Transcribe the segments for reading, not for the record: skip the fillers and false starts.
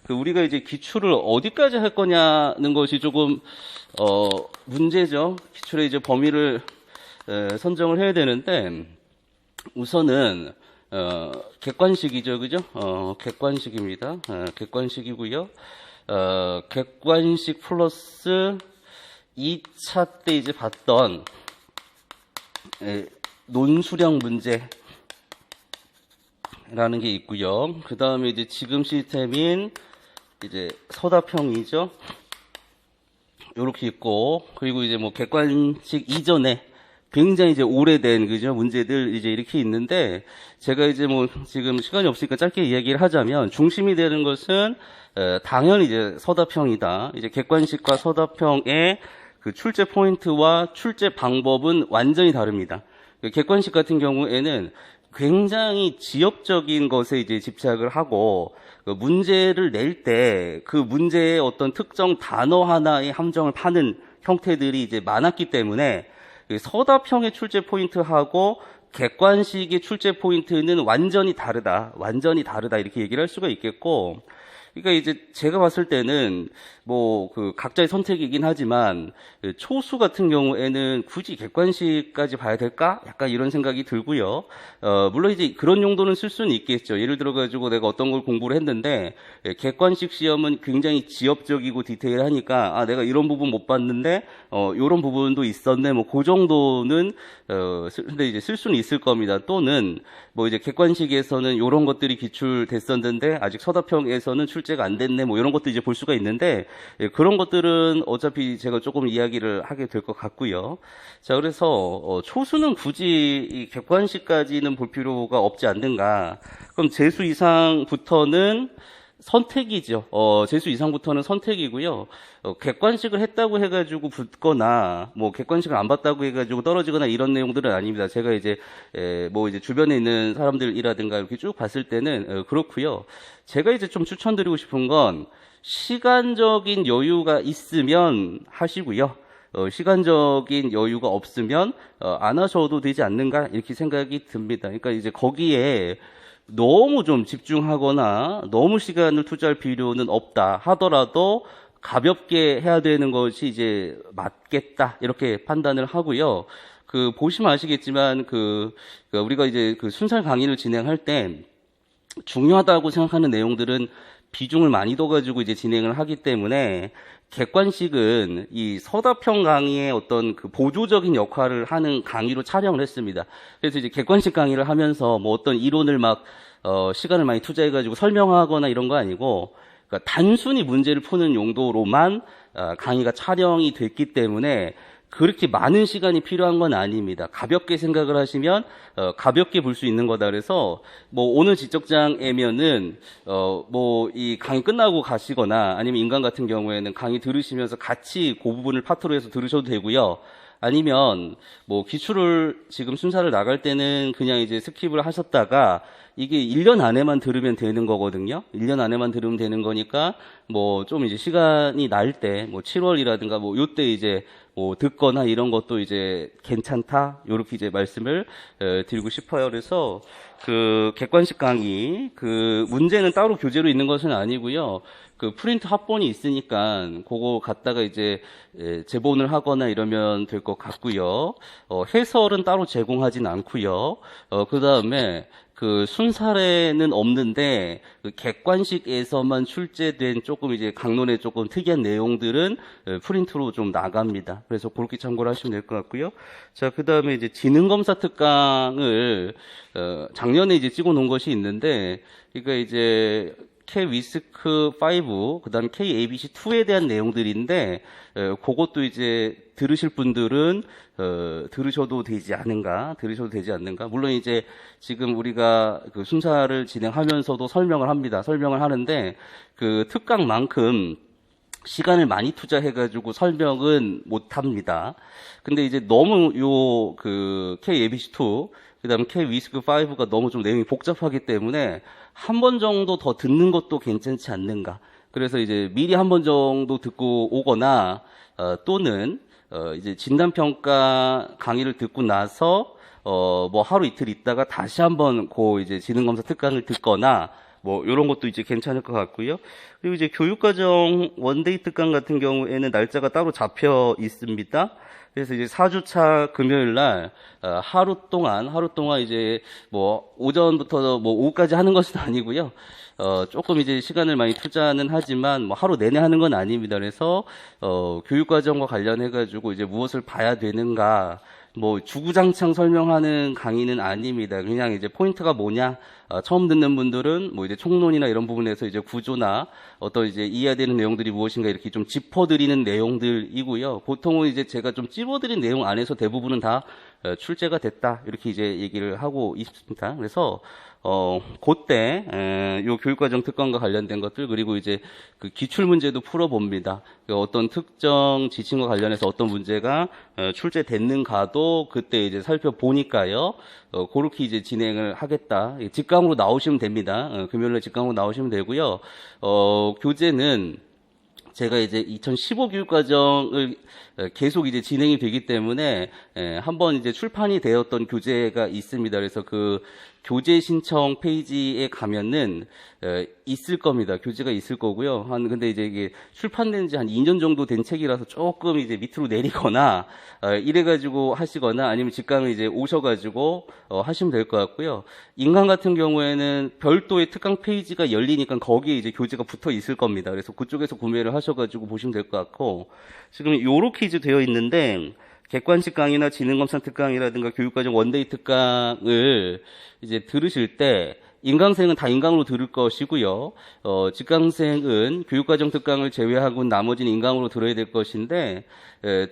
우리가 이제 기출을 어디까지 할 거냐는 것이 조금 문제죠. 기출의 이제 범위를 선정을 해야 되는데, 우선은 객관식이죠, 그죠? 객관식입니다. 객관식이고요. 객관식 플러스 2차 때 이제 봤던 논수령 문제라는 게 있고요. 그 다음에 이제 지금 시스템인 이제 서답형이죠. 요렇게 있고, 그리고 이제 뭐 객관식 이전에 굉장히 이제 오래된 그죠 문제들 이제 이렇게 있는데, 제가 이제 뭐 지금 시간이 없으니까 짧게 이야기를 하자면, 중심이 되는 것은 당연히 이제 서답형이다. 이제 객관식과 서답형의 그 출제 포인트와 출제 방법은 완전히 다릅니다. 객관식 같은 경우에는 굉장히 지역적인 것에 이제 집착을 하고, 그 문제를 낼 때 그 문제의 어떤 특정 단어 하나의 함정을 파는 형태들이 이제 많았기 때문에, 서답형의 출제 포인트하고 객관식의 출제 포인트는 완전히 다르다, 이렇게 얘기를 할 수가 있겠고, 그러니까 이제 제가 봤을 때는 뭐 그 각자의 선택이긴 하지만, 초수 같은 경우에는 굳이 객관식까지 봐야 될까? 약간 이런 생각이 들고요. 물론 이제 그런 용도는 쓸 수는 있겠죠. 예를 들어 가지고 내가 어떤 걸 공부를 했는데, 객관식 시험은 굉장히 지역적이고 디테일하니까 내가 이런 부분 못 봤는데 이런 부분도 있었네, 뭐 그 정도는 근데 이제 쓸 수는 있을 겁니다. 또는 뭐 이제 객관식에서는 이런 것들이 기출됐었는데 아직 서답형에서는 출제가 안 됐네, 뭐 이런 것도 이제 볼 수가 있는데, 그런 것들은 어차피 제가 조금 이야기를 하게 될 것 같고요. 자, 그래서 초수는 굳이 이 객관식까지는 볼 필요가 없지 않는가. 그럼 재수 이상부터는 선택이죠. 재수 이상부터는 선택이고요. 객관식을 했다고 해가지고 붙거나, 뭐 객관식을 안 봤다고 해가지고 떨어지거나 이런 내용들은 아닙니다. 제가 이제 뭐 이제 주변에 있는 사람들이라든가 이렇게 쭉 봤을 때는 그렇고요. 제가 이제 좀 추천드리고 싶은 건, 시간적인 여유가 있으면 하시고요. 시간적인 여유가 없으면 안 하셔도 되지 않는가, 이렇게 생각이 듭니다. 그러니까 이제 거기에 너무 좀 집중하거나 너무 시간을 투자할 필요는 없다 하더라도 가볍게 해야 되는 것이 이제 맞겠다, 이렇게 판단을 하고요. 보시면 아시겠지만 우리가 이제 순살 강의를 진행할 때 중요하다고 생각하는 내용들은 비중을 많이 둬가지고 이제 진행을 하기 때문에, 객관식은 이 서답형 강의의 어떤 그 보조적인 역할을 하는 강의로 촬영을 했습니다. 그래서 이제 객관식 강의를 하면서 뭐 어떤 이론을 막 시간을 많이 투자해가지고 설명하거나 이런 거 아니고, 그러니까 단순히 문제를 푸는 용도로만 강의가 촬영이 됐기 때문에 그렇게 많은 시간이 필요한 건 아닙니다. 가볍게 생각을 하시면 가볍게 볼 수 있는 거다. 그래서 뭐 오늘 지적장이면은 뭐 이 강의 끝나고 가시거나, 아니면 인간 같은 경우에는 강의 들으시면서 같이 그 부분을 파트로 해서 들으셔도 되고요. 아니면 뭐 기출을 지금 순사를 나갈 때는 그냥 이제 스킵을 하셨다가 이게 1년 안에만 들으면 되는 거거든요. 1년 안에만 들으면 되는 거니까 뭐 좀 이제 시간이 날 때 뭐 7월이라든가 뭐 요때 이제 뭐 듣거나 이런 것도 이제 괜찮다, 요렇게 이제 말씀을 드리고 싶어요. 그래서 객관식 강의 문제는 따로 교재로 있는 것은 아니고요. 프린트 합본이 있으니까 그거 갖다가 이제 제본을 하거나 이러면 될 것 같고요. 해설은 따로 제공하진 않고요. 그 다음에 순사례는 없는데 객관식에서만 출제된 조금 이제 강론의 조금 특이한 내용들은 프린트로 좀 나갑니다. 그래서 그렇게 참고를 하시면 될 것 같고요. 자, 그 다음에 이제 지능검사 특강을 작년에 이제 찍어 놓은 것이 있는데, 그러니까 이제 K-위스크5, 그 다음에 K-ABC2에 대한 내용들인데, 그것도 이제 들으실 분들은 들으셔도 되지 않는가. 물론 이제 지금 우리가 순사를 진행하면서도 설명을 합니다. 설명을 하는데 특강만큼 시간을 많이 투자해가지고 설명은 못합니다. 근데 이제 너무 K-ABC2, 그 다음에 K-위스크5가 너무 좀 내용이 복잡하기 때문에 한 번 정도 더 듣는 것도 괜찮지 않는가. 그래서 이제 미리 한 번 정도 듣고 오거나, 또는 이제 진단평가 강의를 듣고 나서 뭐 하루 이틀 있다가 다시 한번 이제 지능검사 특강을 듣거나, 뭐 이런 것도 이제 괜찮을 것 같고요. 그리고 이제 교육과정 원데이 특강 같은 경우에는 날짜가 따로 잡혀 있습니다. 그래서 이제 4주차 금요일 날 하루 동안 이제 뭐 오전부터 뭐 오후까지 하는 것은 아니고요. 조금 이제 시간을 많이 투자는 하지만 뭐 하루 내내 하는 건 아닙니다. 그래서 교육과정과 관련해 가지고 이제 무엇을 봐야 되는가, 뭐 주구장창 설명하는 강의는 아닙니다. 그냥 이제 포인트가 뭐냐, 처음 듣는 분들은 뭐 이제 총론이나 이런 부분에서 이제 구조나 어떤 이제 이해해야 되는 내용들이 무엇인가 이렇게 좀 짚어드리는 내용들이고요. 보통은 이제 제가 좀 찝어드린 내용 안에서 대부분은 다 출제가 됐다, 이렇게 이제 얘기를 하고 있습니다. 그래서 그때 요 교육과정 특강과 관련된 것들, 그리고 이제 그 기출 문제도 풀어봅니다. 어떤 특정 지침과 관련해서 어떤 문제가 출제됐는가도 그때 이제 살펴보니까요. 그렇게 이제 진행을 하겠다. 직강으로 나오시면 됩니다. 금요일에 직강으로 나오시면 되고요. 교재는 제가 이제 2015 교육과정을 계속 이제 진행이 되기 때문에 한번 이제 출판이 되었던 교재가 있습니다. 그래서 그 교재 신청 페이지에 가면은 있을 겁니다. 교재가 있을 거고요. 근데 이제 이게 출판된 지 한 2년 정도 된 책이라서 조금 이제 밑으로 내리거나 이래가지고 하시거나 아니면 직강을 이제 오셔가지고 하시면 될 것 같고요. 인강 같은 경우에는 별도의 특강 페이지가 열리니까 거기에 이제 교재가 붙어 있을 겁니다. 그래서 그쪽에서 구매를 하셔가지고 보시면 될 것 같고, 지금 요렇게 이제 되어 있는데, 객관식 강의나 지능검사 특강이라든가 교육과정 원데이 특강을 이제 들으실 때 인강생은 다 인강으로 들을 것이고요. 직강생은 교육과정 특강을 제외하고 나머지는 인강으로 들어야 될 것인데,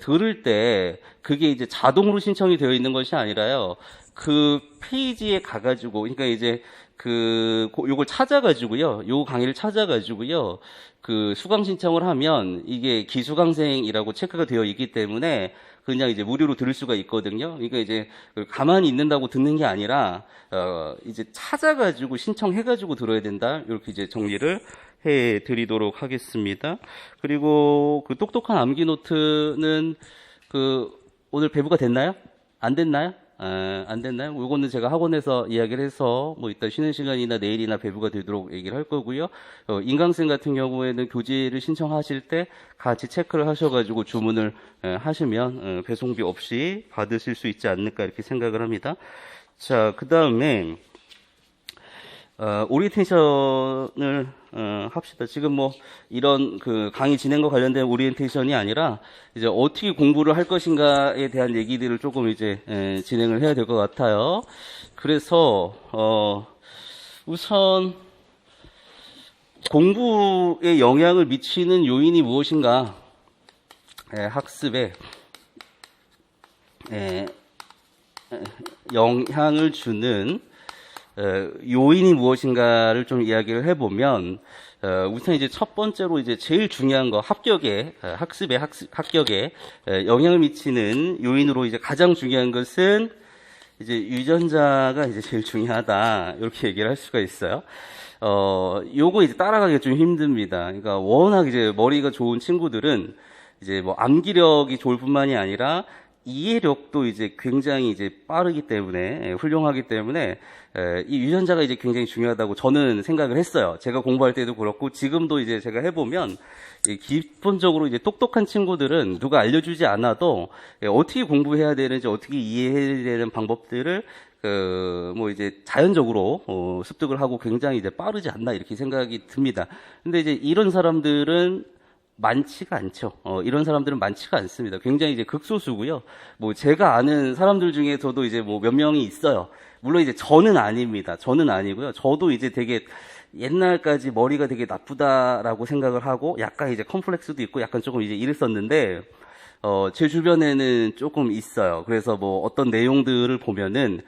들을 때 그게 이제 자동으로 신청이 되어 있는 것이 아니라요. 그 페이지에 가가지고, 그러니까 이제 요걸 찾아가지고요. 요 강의를 찾아가지고요. 그 수강 신청을 하면 이게 기수강생이라고 체크가 되어 있기 때문에 그냥 이제 무료로 들을 수가 있거든요. 그러니까 이제 가만히 있는다고 듣는 게 아니라 이제 찾아가지고 신청해가지고 들어야 된다. 이렇게 이제 정리를 해드리도록 하겠습니다. 그리고 그 똑똑한 암기 노트는 오늘 배부가 됐나요? 안 됐나요? 안 됐나요? 이거는 제가 학원에서 이야기를 해서 뭐 이따 쉬는 시간이나 내일이나 배부가 되도록 얘기를 할 거고요. 인강생 같은 경우에는 교재를 신청하실 때 같이 체크를 하셔가지고 주문을 하시면 배송비 없이 받으실 수 있지 않을까 이렇게 생각을 합니다. 자, 그 다음에 오리엔테이션을 합시다. 지금 뭐 이런 그 강의 진행과 관련된 오리엔테이션이 아니라 이제 어떻게 공부를 할 것인가에 대한 얘기들을 조금 이제 진행을 해야 될 것 같아요. 그래서 우선 공부에 영향을 미치는 요인이 무엇인가, 학습에 영향을 주는 요인이 무엇인가를 좀 이야기를 해보면, 우선 이제 첫 번째로 이제 제일 중요한 거, 합격에 영향을 미치는 요인으로 이제 가장 중요한 것은 이제 유전자가 이제 제일 중요하다, 이렇게 얘기를 할 수가 있어요. 요거 이제 따라가기가 좀 힘듭니다. 그러니까 워낙 이제 머리가 좋은 친구들은 이제 뭐 암기력이 좋을 뿐만이 아니라 이해력도 이제 굉장히 이제 빠르기 때문에, 훌륭하기 때문에 이 유전자가 이제 굉장히 중요하다고 저는 생각을 했어요. 제가 공부할 때도 그렇고 지금도 이제 제가 해보면 기본적으로 이제 똑똑한 친구들은 누가 알려주지 않아도 어떻게 공부해야 되는지, 어떻게 이해해야 되는 방법들을 뭐 이제 자연적으로 습득을 하고 굉장히 이제 빠르지 않나 이렇게 생각이 듭니다. 근데 이제 이런 사람들은 많지가 않죠. 이런 사람들은 많지가 않습니다. 굉장히 이제 극소수고요. 뭐 제가 아는 사람들 중에서도 이제 뭐 몇 명이 있어요. 물론 이제 저는 아닙니다. 저는 아니고요. 저도 이제 되게 옛날까지 머리가 되게 나쁘다라고 생각을 하고 약간 이제 컴플렉스도 있고 약간 조금 이제 이랬었는데, 제 주변에는 조금 있어요. 그래서 뭐 어떤 내용들을 보면은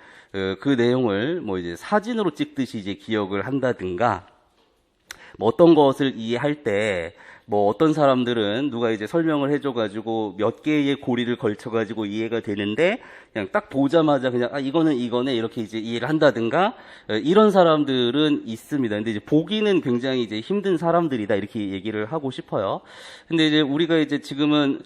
그 내용을 뭐 이제 사진으로 찍듯이 이제 기억을 한다든가, 뭐 어떤 것을 이해할 때 뭐 어떤 사람들은 누가 이제 설명을 해줘가지고 몇 개의 고리를 걸쳐가지고 이해가 되는데 그냥 딱 보자마자 그냥 이거는 이거네 이렇게 이제 이해를 한다든가, 이런 사람들은 있습니다. 근데 이제 보기는 굉장히 이제 힘든 사람들이다 이렇게 얘기를 하고 싶어요. 근데 이제 우리가 이제 지금은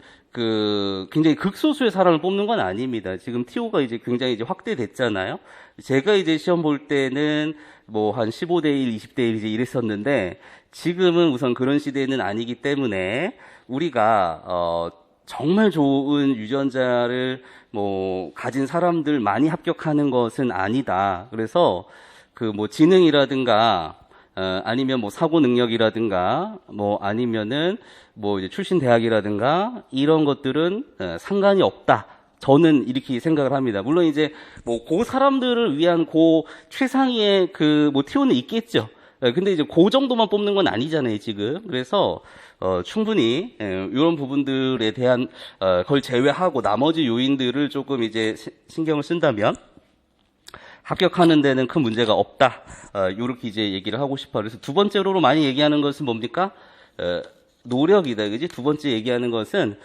굉장히 극소수의 사람을 뽑는 건 아닙니다. 지금 TO가 이제 굉장히 이제 확대됐잖아요. 제가 이제 시험 볼 때는 뭐 한 15대 1, 20대 1 이제 이랬었는데 지금은 우선 그런 시대는 아니기 때문에 우리가, 정말 좋은 유전자를 뭐 가진 사람들 많이 합격하는 것은 아니다. 그래서 뭐 지능이라든가 아니면 뭐 사고 능력이라든가 뭐 아니면은 뭐 이제 출신 대학이라든가 이런 것들은 상관이 없다. 저는 이렇게 생각을 합니다. 물론 이제 뭐 그 사람들을 위한 최상위의 뭐 티오는 있겠죠. 근데 이제 그 정도만 뽑는 건 아니잖아요, 지금. 그래서 충분히 이런 부분들에 대한 걸 제외하고 나머지 요인들을 조금 이제 신경을 쓴다면 합격하는 데는 큰 문제가 없다. 이렇게 이제 얘기를 하고 싶어요. 그래서 두 번째로 많이 얘기하는 것은 뭡니까? 노력이다. 그지? 두 번째 얘기하는 것은,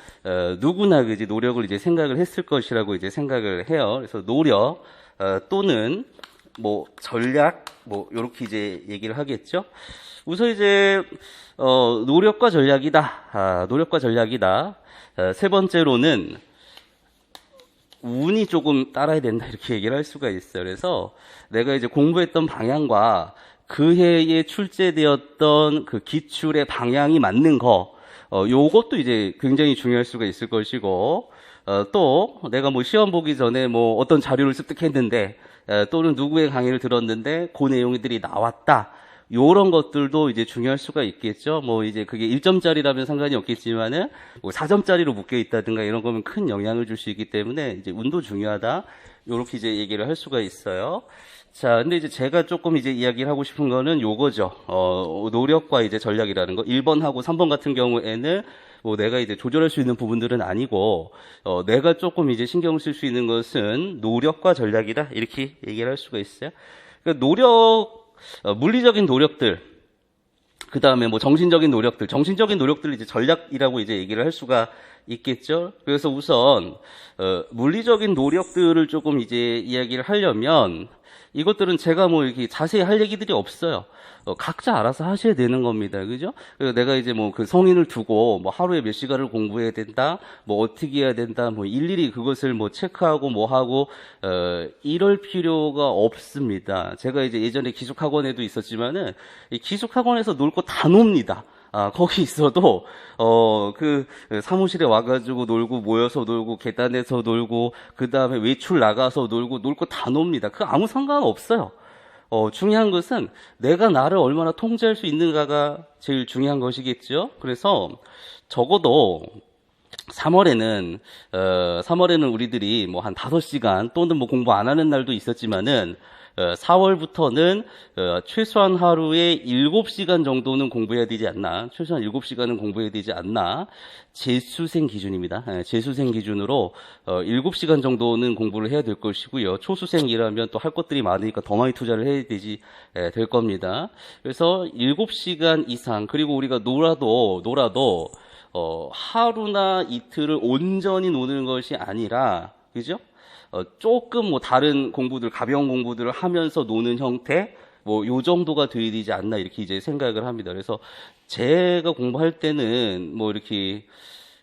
누구나 그지? 노력을 이제 생각을 했을 것이라고 이제 생각을 해요. 그래서 노력, 또는 뭐 전략, 뭐 요렇게 이제 얘기를 하겠죠. 우선 이제, 노력과 전략이다. 노력과 전략이다. 세 번째로는, 운이 조금 따라야 된다 이렇게 얘기를 할 수가 있어요. 그래서 내가 이제 공부했던 방향과 그 해에 출제되었던 그 기출의 방향이 맞는 거, 요것도 이제 굉장히 중요할 수가 있을 것이고, 또 내가 뭐 시험 보기 전에 뭐 어떤 자료를 습득했는데, 또는 누구의 강의를 들었는데 그 내용들이 나왔다. 요런 것들도 이제 중요할 수가 있겠죠. 뭐 이제 그게 1점짜리라면 상관이 없겠지만은 뭐 4점짜리로 묶여 있다든가 이런 거면 큰 영향을 줄 수 있기 때문에 이제 운도 중요하다. 요렇게 이제 얘기를 할 수가 있어요. 자, 근데 이제 제가 조금 이제 이야기를 하고 싶은 거는 요거죠. 노력과 이제 전략이라는 거. 1번하고 3번 같은 경우에는 뭐 내가 이제 조절할 수 있는 부분들은 아니고, 내가 조금 이제 신경을 쓸 수 있는 것은 노력과 전략이다. 이렇게 얘기를 할 수가 있어요. 그러니까 물리적인 노력들, 그 다음에 뭐 정신적인 노력들 이제 전략이라고 이제 얘기를 할 수가 있겠죠. 그래서 우선, 물리적인 노력들을 조금 이제 이야기를 하려면, 이것들은 제가 뭐 이렇게 자세히 할 얘기들이 없어요. 각자 알아서 하셔야 되는 겁니다. 그죠? 그래서 내가 이제 뭐 그 성인을 두고 뭐 하루에 몇 시간을 공부해야 된다, 뭐 어떻게 해야 된다, 뭐 일일이 그것을 뭐 체크하고 뭐 하고, 이럴 필요가 없습니다. 제가 이제 예전에 기숙학원에도 있었지만은, 이 기숙학원에서 놀 거 다 놉니다. 거기 있어도, 사무실에 와가지고 놀고, 모여서 놀고, 계단에서 놀고, 그 다음에 외출 나가서 놀고, 놀 거 다 놉니다. 그 아무 상관없어요. 중요한 것은 내가 나를 얼마나 통제할 수 있는가가 제일 중요한 것이겠죠. 그래서 적어도 3월에는 우리들이 뭐 한 5시간 또는 뭐 공부 안 하는 날도 있었지만은 4월부터는 최소한 하루에 7시간 정도는 공부해야 되지 않나. 최소한 7시간은 공부해야 되지 않나. 재수생 기준입니다. 재수생 기준으로 7시간 정도는 공부를 해야 될 것이고요. 초수생이라면 또 할 것들이 많으니까 더 많이 투자를 해야 될 겁니다. 그래서 7시간 이상, 그리고 우리가 놀아도 하루나 이틀을 온전히 노는 것이 아니라, 그죠? 조금 뭐 다른 가벼운 공부들을 하면서 노는 형태, 뭐 요 정도가 돼야 되지 않나 이렇게 이제 생각을 합니다. 그래서 제가 공부할 때는 뭐 이렇게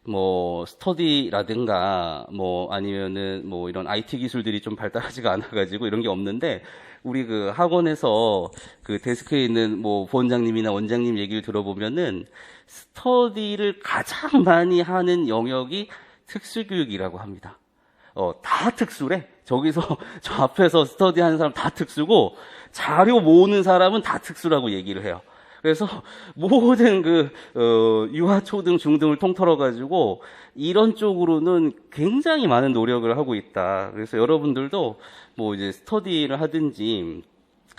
뭐 스터디라든가 뭐 아니면은 뭐 이런 IT 기술들이 좀 발달하지가 않아가지고 이런 게 없는데, 우리 그 학원에서 그 데스크에 있는 뭐 부원장님이나 원장님 얘기를 들어보면은 스터디를 가장 많이 하는 영역이 특수교육이라고 합니다. 다 특수래. 저기서, 저 앞에서 스터디 하는 사람 다 특수고, 자료 모으는 사람은 다 특수라고 얘기를 해요. 그래서 모든 유아, 초등, 중등을 통틀어가지고, 이런 쪽으로는 굉장히 많은 노력을 하고 있다. 그래서 여러분들도 뭐 이제 스터디를 하든지,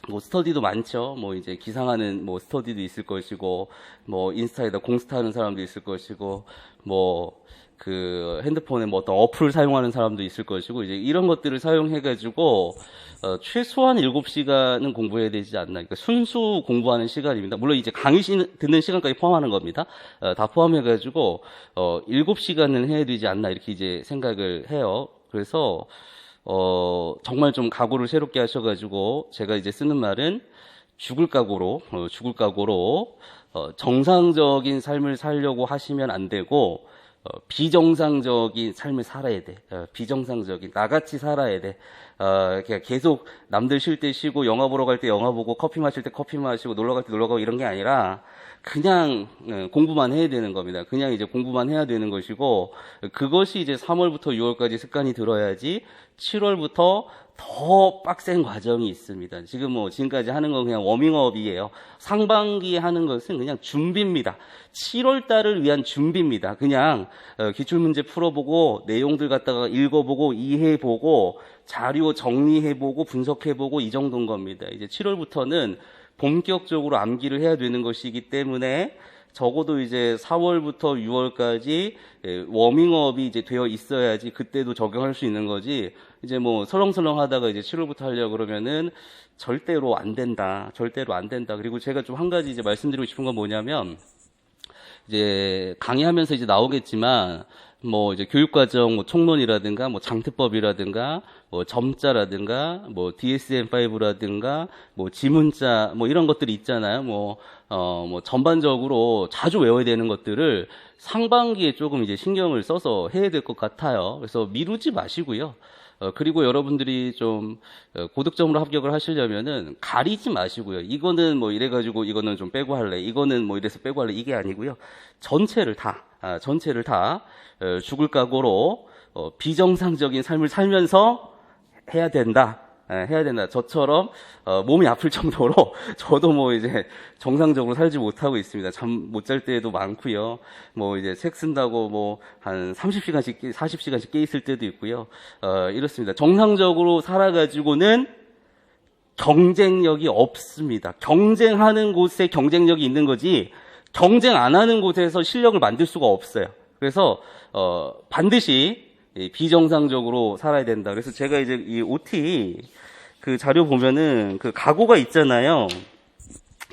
뭐 스터디도 많죠. 뭐 이제 기상하는 뭐 스터디도 있을 것이고, 뭐 인스타에다 공스타 하는 사람도 있을 것이고, 뭐 핸드폰에 뭐 어떤 어플 사용하는 사람도 있을 것이고, 이제 이런 것들을 사용해가지고, 최소한 7시간은 공부해야 되지 않나. 그러니까 순수 공부하는 시간입니다. 물론 이제 강의 듣는 시간까지 포함하는 겁니다. 다 포함해가지고, 7시간은 해야 되지 않나. 이렇게 이제 생각을 해요. 그래서, 정말 좀 각오를 새롭게 하셔가지고, 제가 이제 쓰는 말은 죽을 각오로, 정상적인 삶을 살려고 하시면 안 되고, 비정상적인 삶을 살아야 돼. 비정상적인 나같이 살아야 돼. 그냥 계속 남들 쉴 때 쉬고 영화 보러 갈 때 영화 보고 커피 마실 때 커피 마시고 놀러 갈 때 놀러 가고 이런 게 아니라 그냥 공부만 해야 되는 겁니다. 그냥 이제 공부만 해야 되는 것이고 그것이 이제 3월부터 6월까지 습관이 들어야지 7월부터 더 빡센 과정이 있습니다. 지금 뭐 지금까지 하는 건 그냥 워밍업이에요. 상반기에 하는 것은 그냥 준비입니다. 7월 달을 위한 준비입니다. 그냥 기출문제 풀어보고 내용들 갖다가 읽어보고 이해해보고 자료 정리해보고 분석해보고 이 정도인 겁니다. 이제 7월부터는 본격적으로 암기를 해야 되는 것이기 때문에 적어도 이제 4월부터 6월까지 워밍업이 이제 되어 있어야지 그때도 적용할 수 있는 거지. 이제 뭐 설렁설렁 하다가 이제 7월부터 하려고 그러면은 절대로 안 된다. 절대로 안 된다. 그리고 제가 좀 한 가지 이제 말씀드리고 싶은 건 뭐냐면 이제 강의하면서 이제 나오겠지만 뭐 이제 교육과정 뭐 총론이라든가 뭐 장특법이라든가 뭐 점자라든가 뭐 DSM-5라든가 뭐 지문자 뭐 이런 것들이 있잖아요. 뭐 전반적으로 자주 외워야 되는 것들을 상반기에 조금 이제 신경을 써서 해야 될 것 같아요. 그래서 미루지 마시고요. 그리고 여러분들이 좀 고득점으로 합격을 하시려면은 가리지 마시고요. 이거는 뭐 이래가지고 이거는 좀 빼고 할래. 이거는 뭐 이래서 빼고 할래. 이게 아니고요. 전체를 다 죽을 각오로 비정상적인 삶을 살면서 해야 된다. 해야 된다. 저처럼 몸이 아플 정도로 저도 뭐 이제 정상적으로 살지 못하고 있습니다. 잠 못 잘 때도 많고요. 뭐 이제 책 쓴다고 뭐 한 30시간씩 40시간씩 깨 있을 때도 있고요. 이렇습니다. 정상적으로 살아가지고는 경쟁력이 없습니다. 경쟁하는 곳에 경쟁력이 있는 거지 경쟁 안 하는 곳에서 실력을 만들 수가 없어요. 그래서 반드시 비정상적으로 살아야 된다. 그래서 제가 이제 이 OT 그 자료 보면은 그 각오가 있잖아요.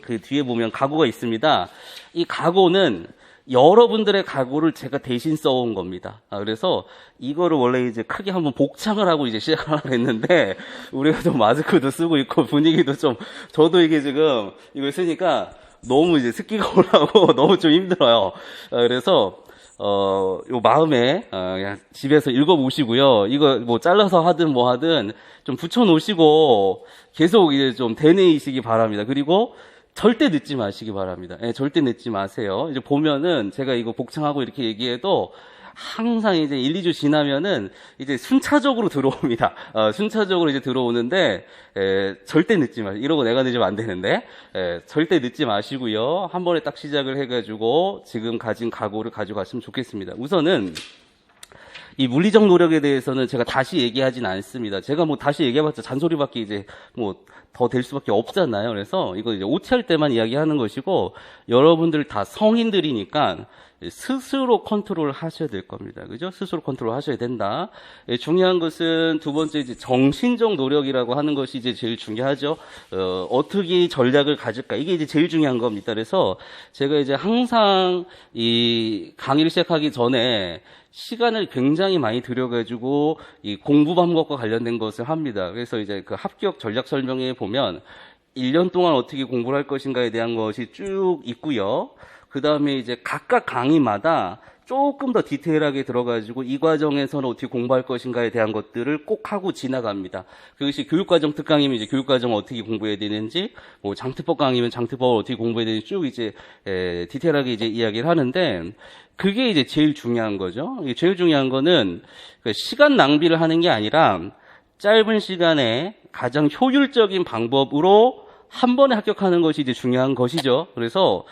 그 뒤에 보면 각오가 있습니다. 이 각오는 여러분들의 각오를 제가 대신 써온 겁니다. 그래서 이거를 원래 이제 크게 한번 복창을 하고 이제 시작을 하려고 했는데 우리가 좀 마스크도 쓰고 있고 분위기도 좀 저도 이게 지금 이걸 쓰니까 너무 이제 습기가 올라오고 너무 좀 힘들어요. 그래서 요 마음에, 그냥 집에서 읽어보시고요. 이거 뭐 잘라서 하든 뭐 하든 좀 붙여놓으시고 계속 이제 좀 되뇌이시기 바랍니다. 그리고 절대 늦지 마시기 바랍니다. 절대 늦지 마세요. 이제 보면은 제가 이거 복창하고 이렇게 얘기해도 항상 이제 1, 2주 지나면은 이제 순차적으로 들어옵니다. 순차적으로 이제 들어오는데, 절대 늦지 마시고, 이러고 내가 늦으면 안 되는데, 절대 늦지 마시고요. 한 번에 딱 시작을 해가지고 지금 가진 각오를 가져갔으면 좋겠습니다. 우선은, 이 물리적 노력에 대해서는 제가 다시 얘기하진 않습니다. 제가 뭐 다시 얘기해봤자 잔소리밖에 이제 뭐 더 될 수밖에 없잖아요. 그래서 이거 이제 OT 할 때만 이야기하는 것이고, 여러분들 다 성인들이니까 스스로 컨트롤 하셔야 될 겁니다. 그죠? 스스로 컨트롤 하셔야 된다. 중요한 것은 두 번째 이제 정신적 노력이라고 하는 것이 이제 제일 중요하죠. 어떻게 전략을 가질까? 이게 이제 제일 중요한 겁니다. 그래서 제가 이제 항상 이 강의를 시작하기 전에 시간을 굉장히 많이 들여가지고 이 공부 방법과 관련된 것을 합니다. 그래서 이제 그 합격 전략 설명에 보면 1년 동안 어떻게 공부를 할 것인가에 대한 것이 쭉 있고요. 그 다음에 이제 각각 강의마다 조금 더 디테일하게 들어가지고 이 과정에서는 어떻게 공부할 것인가에 대한 것들을 꼭 하고 지나갑니다. 그것이 교육과정 특강이면 이제 교육과정을 어떻게 공부해야 되는지, 뭐 장특법 강의면 장특법을 어떻게 공부해야 되는지 쭉 이제 디테일하게 이제 이야기를 하는데 그게 이제 제일 중요한 거죠. 제일 중요한 거는 시간 낭비를 하는 게 아니라 짧은 시간에 가장 효율적인 방법으로 한 번에 합격하는 것이 이제 중요한 것이죠. 그래서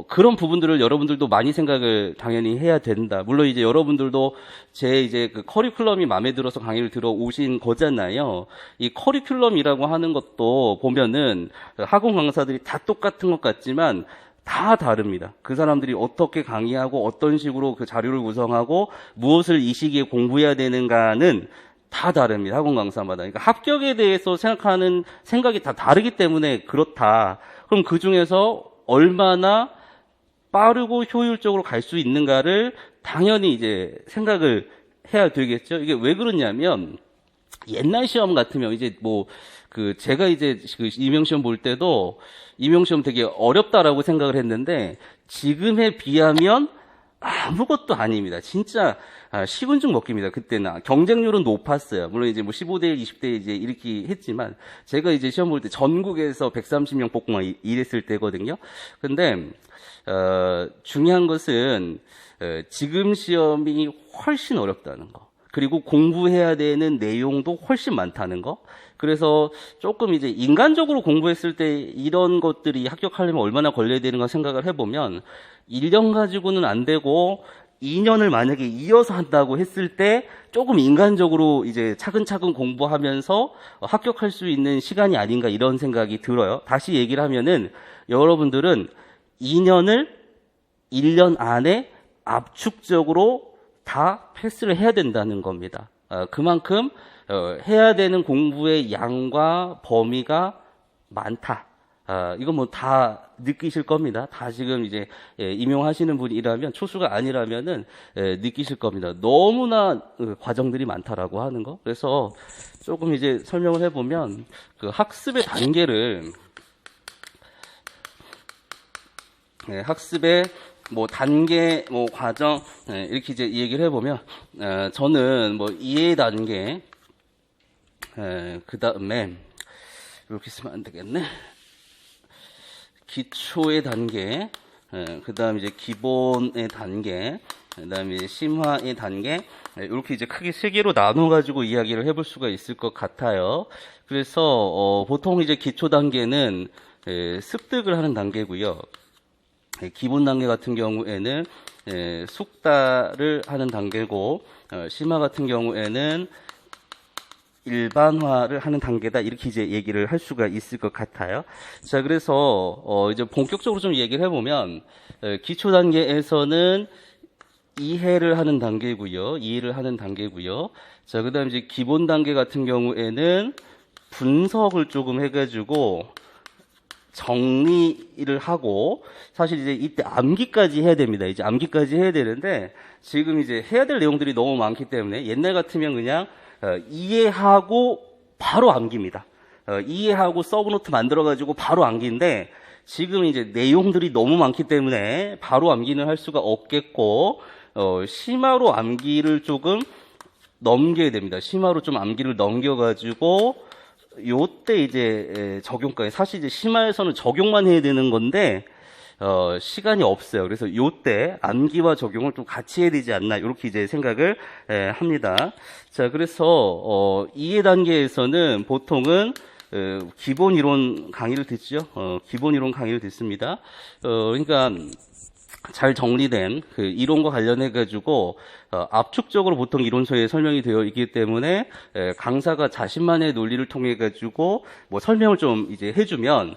그런 부분들을 여러분들도 많이 생각을 당연히 해야 된다. 물론 이제 여러분들도 제 이제 그 커리큘럼이 마음에 들어서 강의를 들어오신 거잖아요. 이 커리큘럼이라고 하는 것도 보면은 학원 강사들이 다 똑같은 것 같지만 다 다릅니다. 그 사람들이 어떻게 강의하고 어떤 식으로 그 자료를 구성하고 무엇을 이 시기에 공부해야 되는가는 다 다릅니다. 학원 강사마다. 그러니까 합격에 대해서 생각하는 생각이 다 다르기 때문에 그렇다. 그럼 그 중에서 얼마나 빠르고 효율적으로 갈 수 있는가를 당연히 이제 생각을 해야 되겠죠. 이게 왜 그러냐면 옛날 시험 같으면 이제 뭐 그 제가 이제 그 임용시험 볼 때도 임용시험 되게 어렵다라고 생각을 했는데 지금에 비하면 아무것도 아닙니다. 진짜 식은 죽 먹기입니다. 그때는 경쟁률은 높았어요. 물론 이제 뭐 15대 1, 20대 이제 이렇게 했지만 제가 이제 시험 볼 때 전국에서 130명 뽑고만 일했을 때거든요. 근데 중요한 것은 지금 시험이 훨씬 어렵다는 거. 그리고 공부해야 되는 내용도 훨씬 많다는 거. 그래서 조금 이제 인간적으로 공부했을 때 이런 것들이 합격하려면 얼마나 걸려야 되는가 생각을 해보면 1년 가지고는 안 되고 2년을 만약에 이어서 한다고 했을 때 조금 인간적으로 이제 차근차근 공부하면서 합격할 수 있는 시간이 아닌가 이런 생각이 들어요. 다시 얘기를 하면은 여러분들은 2년을 1년 안에 압축적으로 다 패스를 해야 된다는 겁니다. 그만큼 해야 되는 공부의 양과 범위가 많다. 이건 뭐 다 느끼실 겁니다. 다 지금 이제 임용하시는 분이라면 초수가 아니라면은 느끼실 겁니다. 너무나 과정들이 많다라고 하는 거. 그래서 조금 이제 설명을 해보면 그 학습의 단계를 학습의 뭐 단계, 뭐 과정 이렇게 이제 얘기를 해보면 저는 뭐 이해 단계 그 다음에 이렇게 쓰면 안 되겠네. 기초의 단계, 그 다음 이제 기본의 단계, 그 다음에 이제 심화의 단계, 이렇게 이제 크게 세 개로 나눠가지고 이야기를 해볼 수가 있을 것 같아요. 그래서 보통 이제 기초 단계는 습득을 하는 단계고요. 기본 단계 같은 경우에는 숙달을 하는 단계고, 심화 같은 경우에는 일반화를 하는 단계다 이렇게 이제 얘기를 할 수가 있을 것 같아요. 자, 그래서 이제 본격적으로 좀 얘기를 해보면 기초 단계에서는 이해를 하는 단계고요, 이해를 하는 단계고요. 자, 그다음 이제 기본 단계 같은 경우에는 분석을 조금 해가지고 정리를 하고 사실 이제 이때 암기까지 해야 됩니다. 이제 암기까지 해야 되는데 지금 이제 해야 될 내용들이 너무 많기 때문에 옛날 같으면 그냥 이해하고 바로 암기입니다. 이해하고 서브노트 만들어가지고 바로 암기인데 지금 이제 내용들이 너무 많기 때문에 바로 암기는 할 수가 없겠고 심화로 암기를 조금 넘겨야 됩니다. 심화로 좀 암기를 넘겨가지고 요때 이제 적용까지 사실 이제 심화에서는 적용만 해야 되는 건데 시간이 없어요. 그래서 요때 암기와 적용을 좀 같이 해야 되지 않나 이렇게 이제 생각을 합니다. 자, 그래서 이해 단계에서는 보통은 기본 이론 강의를 듣죠. 기본 이론 강의를 듣습니다. 그러니까 잘 정리된 그 이론과 관련해 가지고 압축적으로 보통 이론서에 설명이 되어 있기 때문에 강사가 자신만의 논리를 통해 가지고 뭐 설명을 좀 이제 해주면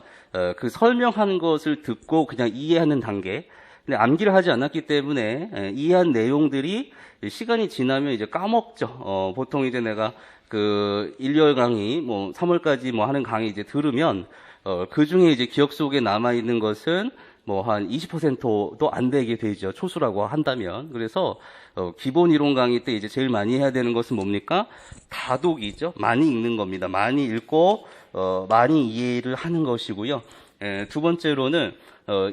그 설명한 것을 듣고 그냥 이해하는 단계. 근데 암기를 하지 않았기 때문에 이해한 내용들이 시간이 지나면 이제 까먹죠. 보통 이제 내가 그 1월 강의 뭐 3월까지 뭐 하는 강의 이제 들으면 그 중에 이제 기억 속에 남아 있는 것은 뭐 한 20%도 안 되게 되죠. 초수라고 한다면. 그래서 기본 이론 강의 때 이제 제일 많이 해야 되는 것은 뭡니까? 다독이죠. 많이 읽는 겁니다. 많이 읽고 많이 이해를 하는 것이고요. 두 번째로는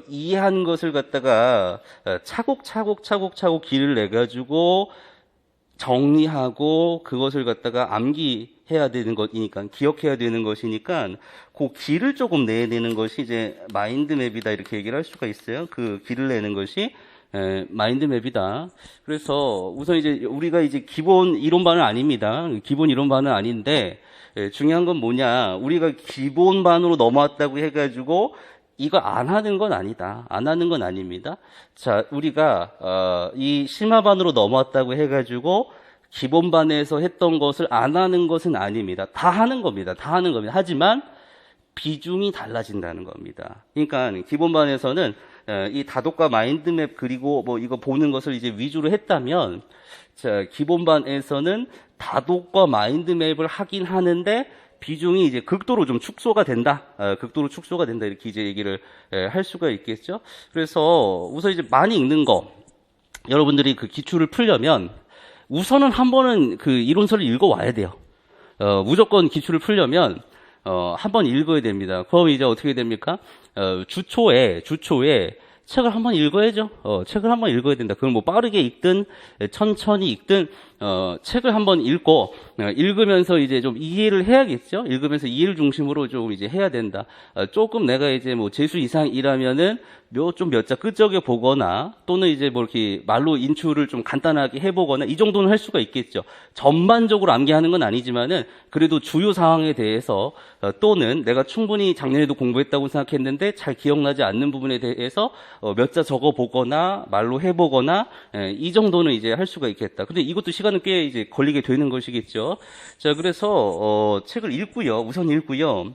이해한 것을 갖다가 차곡차곡 길을 내 가지고 정리하고 그것을 갖다가 암기해야 되는 것이니까 기억해야 되는 것이니까 그 길을 조금 내야 되는 것이 이제 마인드맵이다 이렇게 얘기를 할 수가 있어요. 그 길을 내는 것이 마인드맵이다. 그래서 우선 이제 우리가 이제 기본 이론반은 아닙니다. 기본 이론반은 아닌데 중요한 건 뭐냐? 우리가 기본반으로 넘어왔다고 해가지고 이거 안 하는 건 아니다. 안 하는 건 아닙니다. 자, 우리가 이 심화반으로 넘어왔다고 해가지고 기본반에서 했던 것을 안 하는 것은 아닙니다. 다 하는 겁니다. 다 하는 겁니다. 하지만 비중이 달라진다는 겁니다. 그러니까 기본반에서는 이 다독과 마인드맵 그리고 뭐 이거 보는 것을 이제 위주로 했다면 자, 기본반에서는 다독과 마인드맵을 하긴 하는데 비중이 이제 극도로 좀 축소가 된다. 극도로 축소가 된다. 이렇게 이제 얘기를 할 수가 있겠죠. 그래서 우선 이제 많이 읽는 거. 여러분들이 그 기출을 풀려면 우선은 한 번은 그 이론서를 읽어 와야 돼요. 무조건 기출을 풀려면 한 번 읽어야 됩니다. 그럼 이제 어떻게 됩니까? 주초에 책을 한번 읽어야죠. 책을 한번 읽어야 된다. 그걸 뭐 빠르게 읽든 천천히 읽든 책을 한번 읽고 읽으면서 이제 좀 이해를 해야겠죠. 읽으면서 이해를 중심으로 좀 이제 해야 된다. 조금 내가 이제 뭐 재수 이상이라면은 좀 몇 자 끄적여 보거나 또는 이제 뭐 이렇게 말로 인출을 좀 간단하게 해보거나 이 정도는 할 수가 있겠죠. 전반적으로 암기하는 건 아니지만은 그래도 주요 상황에 대해서 또는 내가 충분히 작년에도 공부했다고 생각했는데 잘 기억나지 않는 부분에 대해서 몇 자 적어 보거나 말로 해보거나 이 정도는 이제 할 수가 있겠다. 근데 이것도 시간은 꽤 이제 걸리게 되는 것이겠죠. 자, 그래서 책을 읽고요. 우선 읽고요.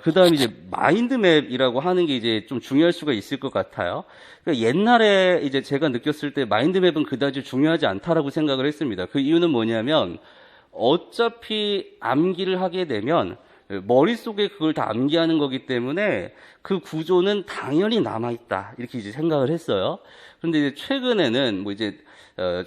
그 다음에 이제 마인드맵이라고 하는 게 이제 좀 중요할 수가 있을 것 같아요. 그러니까 옛날에 이제 제가 느꼈을 때 마인드맵은 그다지 중요하지 않다라고 생각을 했습니다. 그 이유는 뭐냐면 어차피 암기를 하게 되면 머릿속에 그걸 다 암기하는 거기 때문에 그 구조는 당연히 남아있다. 이렇게 이제 생각을 했어요. 그런데 이제 최근에는 뭐 이제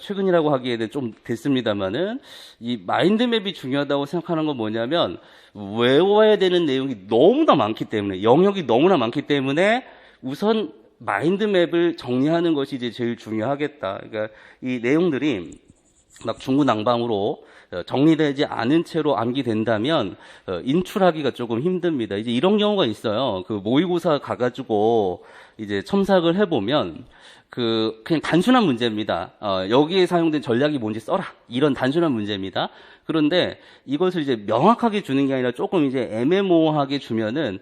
최근이라고 하기에는 좀 됐습니다만은 이 마인드맵이 중요하다고 생각하는 건 뭐냐면 외워야 되는 내용이 너무나 많기 때문에 영역이 너무나 많기 때문에 우선 마인드맵을 정리하는 것이 이제 제일 중요하겠다. 그러니까 이 내용들이 막 중구난방으로 정리되지 않은 채로 암기된다면 인출하기가 조금 힘듭니다. 이제 이런 경우가 있어요. 그 모의고사 가가지고 이제 첨삭을 해보면 그냥 단순한 문제입니다. 여기에 사용된 전략이 뭔지 써라. 이런 단순한 문제입니다. 그런데 이것을 이제 명확하게 주는 게 아니라 조금 이제 애매모호하게 주면은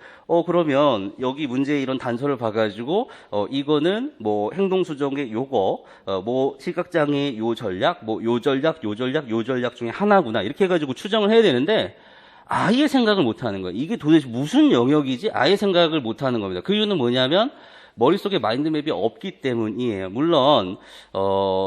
그러면 여기 문제에 이런 단서를 봐가지고 이거는 뭐 행동수정의 요거 뭐 시각장애의 요 전략 뭐 요 전략 요 전략 요 전략 중에 하나구나 이렇게 해가지고 추정을 해야 되는데 아예 생각을 못하는 거예요. 이게 도대체 무슨 영역이지? 아예 생각을 못하는 겁니다. 그 이유는 뭐냐면 머릿속에 마인드맵이 없기 때문이에요. 물론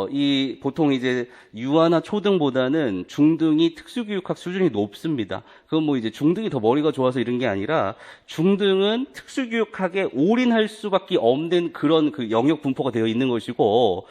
이 보통 이제 유아나 초등보다는 중등이 특수교육학 수준이 높습니다. 그건 뭐 이제 중등이 더 머리가 좋아서 이런 게 아니라 중등은 특수교육학에 올인할 수밖에 없는 그런 그 영역 분포가 되어 있는 것이고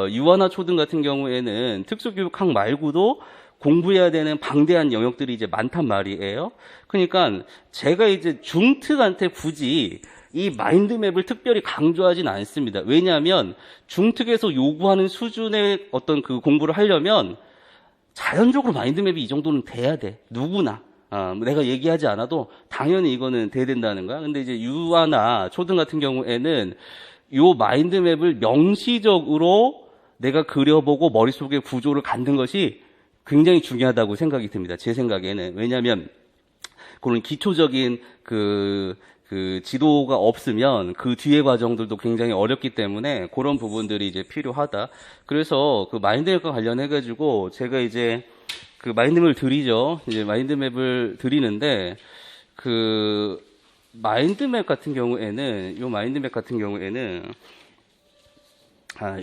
유아나 초등 같은 경우에는 특수교육학 말고도 공부해야 되는 방대한 영역들이 이제 많단 말이에요. 그러니까 제가 이제 중특한테 굳이 이 마인드맵을 특별히 강조하진 않습니다. 왜냐하면 중특에서 요구하는 수준의 어떤 그 공부를 하려면 자연적으로 마인드맵이 이 정도는 돼야 돼. 누구나. 내가 얘기하지 않아도 당연히 이거는 돼야 된다는 거야. 근데 이제 유아나 초등 같은 경우에는 요 마인드맵을 명시적으로 내가 그려보고 머릿속에 구조를 갖는 것이 굉장히 중요하다고 생각이 듭니다. 제 생각에는. 왜냐하면 그런 기초적인 그 지도가 없으면 그 뒤의 과정들도 굉장히 어렵기 때문에 그런 부분들이 이제 필요하다. 그래서 그 마인드맵과 관련해가지고 제가 이제 그 마인드맵을 드리죠. 이제 마인드맵을 드리는데 그 마인드맵 같은 경우에는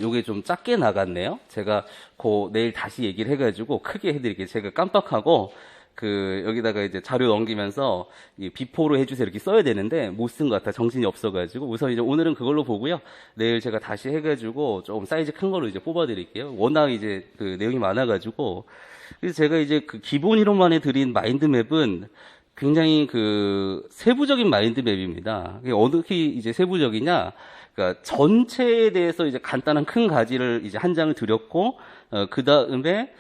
요게 좀 작게 나갔네요. 제가 내일 다시 얘기를 해가지고 크게 해드릴게요. 제가 깜빡하고 여기다가 이제 자료 넘기면서 비포로 해주세요 이렇게 써야 되는데 못 쓴 것 같아. 정신이 없어가지고 우선 이제 오늘은 그걸로 보고요. 내일 제가 다시 해가지고 좀 사이즈 큰 걸로 이제 뽑아드릴게요. 워낙 이제 그 내용이 많아가지고 그래서 제가 이제 그 기본 이론만에 드린 마인드맵은 굉장히 그 세부적인 마인드맵입니다. 어떻게 이제 세부적이냐? 그러니까 전체에 대해서 이제 간단한 큰 가지를 이제 한 장을 드렸고 그 다음에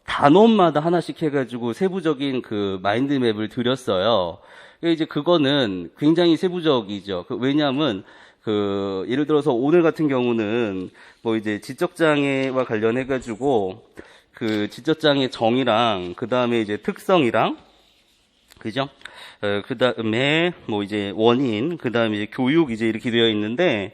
단원마다 하나씩 해가지고 세부적인 그 마인드맵을 드렸어요. 이제 그거는 굉장히 세부적이죠. 왜냐하면 예를 들어서 오늘 같은 경우는 뭐 이제 지적장애와 관련해가지고 그 지적장애 정의랑 그 다음에 이제 특성이랑 그죠? 그 다음에 뭐 이제 원인, 그 다음에 이제 교육 이제 이렇게 되어 있는데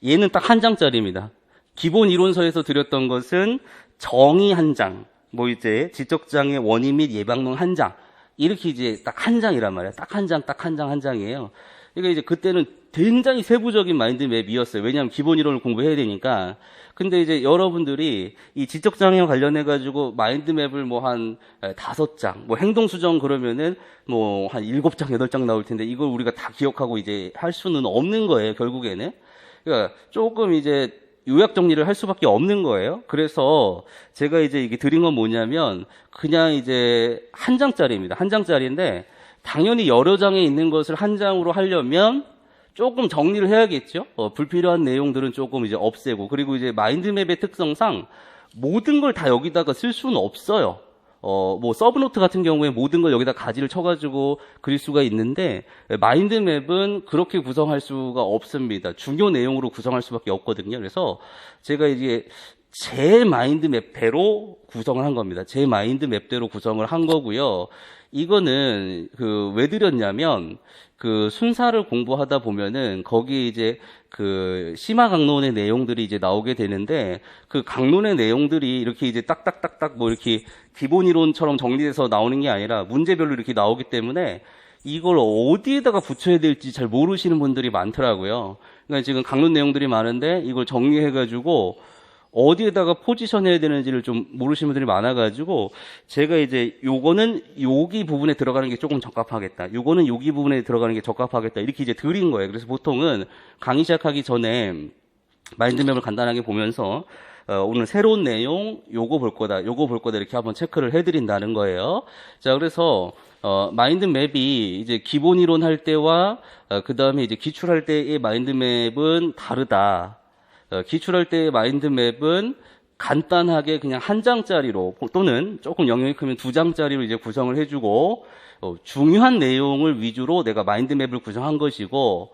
얘는 딱 한 장짜리입니다. 기본 이론서에서 드렸던 것은 정의 한 장, 뭐 이제 지적장애 원인 및 예방론 한 장, 이렇게 이제 딱 한 장이란 말이에요. 딱 한 장, 딱 한 장, 한 장이에요. 그러니까 이제 그때는 굉장히 세부적인 마인드맵이었어요. 왜냐하면 기본 이론을 공부해야 되니까. 근데 이제 여러분들이 이 지적장애와 관련해가지고 마인드맵을 뭐 한 5장, 뭐 행동수정 그러면은 뭐 한 7장, 8장 나올 텐데 이걸 우리가 다 기억하고 이제 할 수는 없는 거예요, 결국에는. 그러니까 조금 이제 요약 정리를 할 수밖에 없는 거예요. 그래서 제가 이제 이게 드린 건 뭐냐면 그냥 이제 한 장짜리입니다. 한 장짜리인데 당연히 여러 장에 있는 것을 한 장으로 하려면 조금 정리를 해야겠죠. 불필요한 내용들은 조금 이제 없애고, 그리고 이제 마인드맵의 특성상 모든 걸 다 여기다가 쓸 수는 없어요. 뭐 서브노트 같은 경우에 모든 걸 여기다 가지를 쳐가지고 그릴 수가 있는데, 마인드맵은 그렇게 구성할 수가 없습니다. 중요 내용으로 구성할 수밖에 없거든요. 그래서 제가 이제 제 마인드맵대로 구성을 한 겁니다. 제 마인드맵대로 구성을 한 거고요. 이거는 왜 드렸냐면, 순사를 공부하다 보면은 거기에 이제 심화 강론의 내용들이 이제 나오게 되는데, 그 강론의 내용들이 이렇게 이제 딱딱딱딱 뭐 이렇게 기본 이론처럼 정리돼서 나오는 게 아니라 문제별로 이렇게 나오기 때문에 이걸 어디에다가 붙여야 될지 잘 모르시는 분들이 많더라고요. 그러니까 지금 강론 내용들이 많은데 이걸 정리해가지고 어디에다가 포지션해야 되는지를 좀 모르시는 분들이 많아가지고, 제가 이제 요거는 여기 부분에 들어가는 게 조금 적합하겠다, 요거는 여기 부분에 들어가는 게 적합하겠다, 이렇게 이제 드린 거예요. 그래서 보통은 강의 시작하기 전에 마인드맵을 간단하게 보면서 오늘 새로운 내용 요거 볼 거다 이렇게 한번 체크를 해드린다는 거예요. 자, 그래서 마인드맵이 이제 기본 이론 할 때와 그 다음에 이제 기출할 때의 마인드맵은 다르다. 기출할 때의 마인드맵은 간단하게 그냥 한 장짜리로, 또는 조금 영역이 크면 두 장짜리로 이제 구성을 해주고, 중요한 내용을 위주로 내가 마인드맵을 구성한 것이고,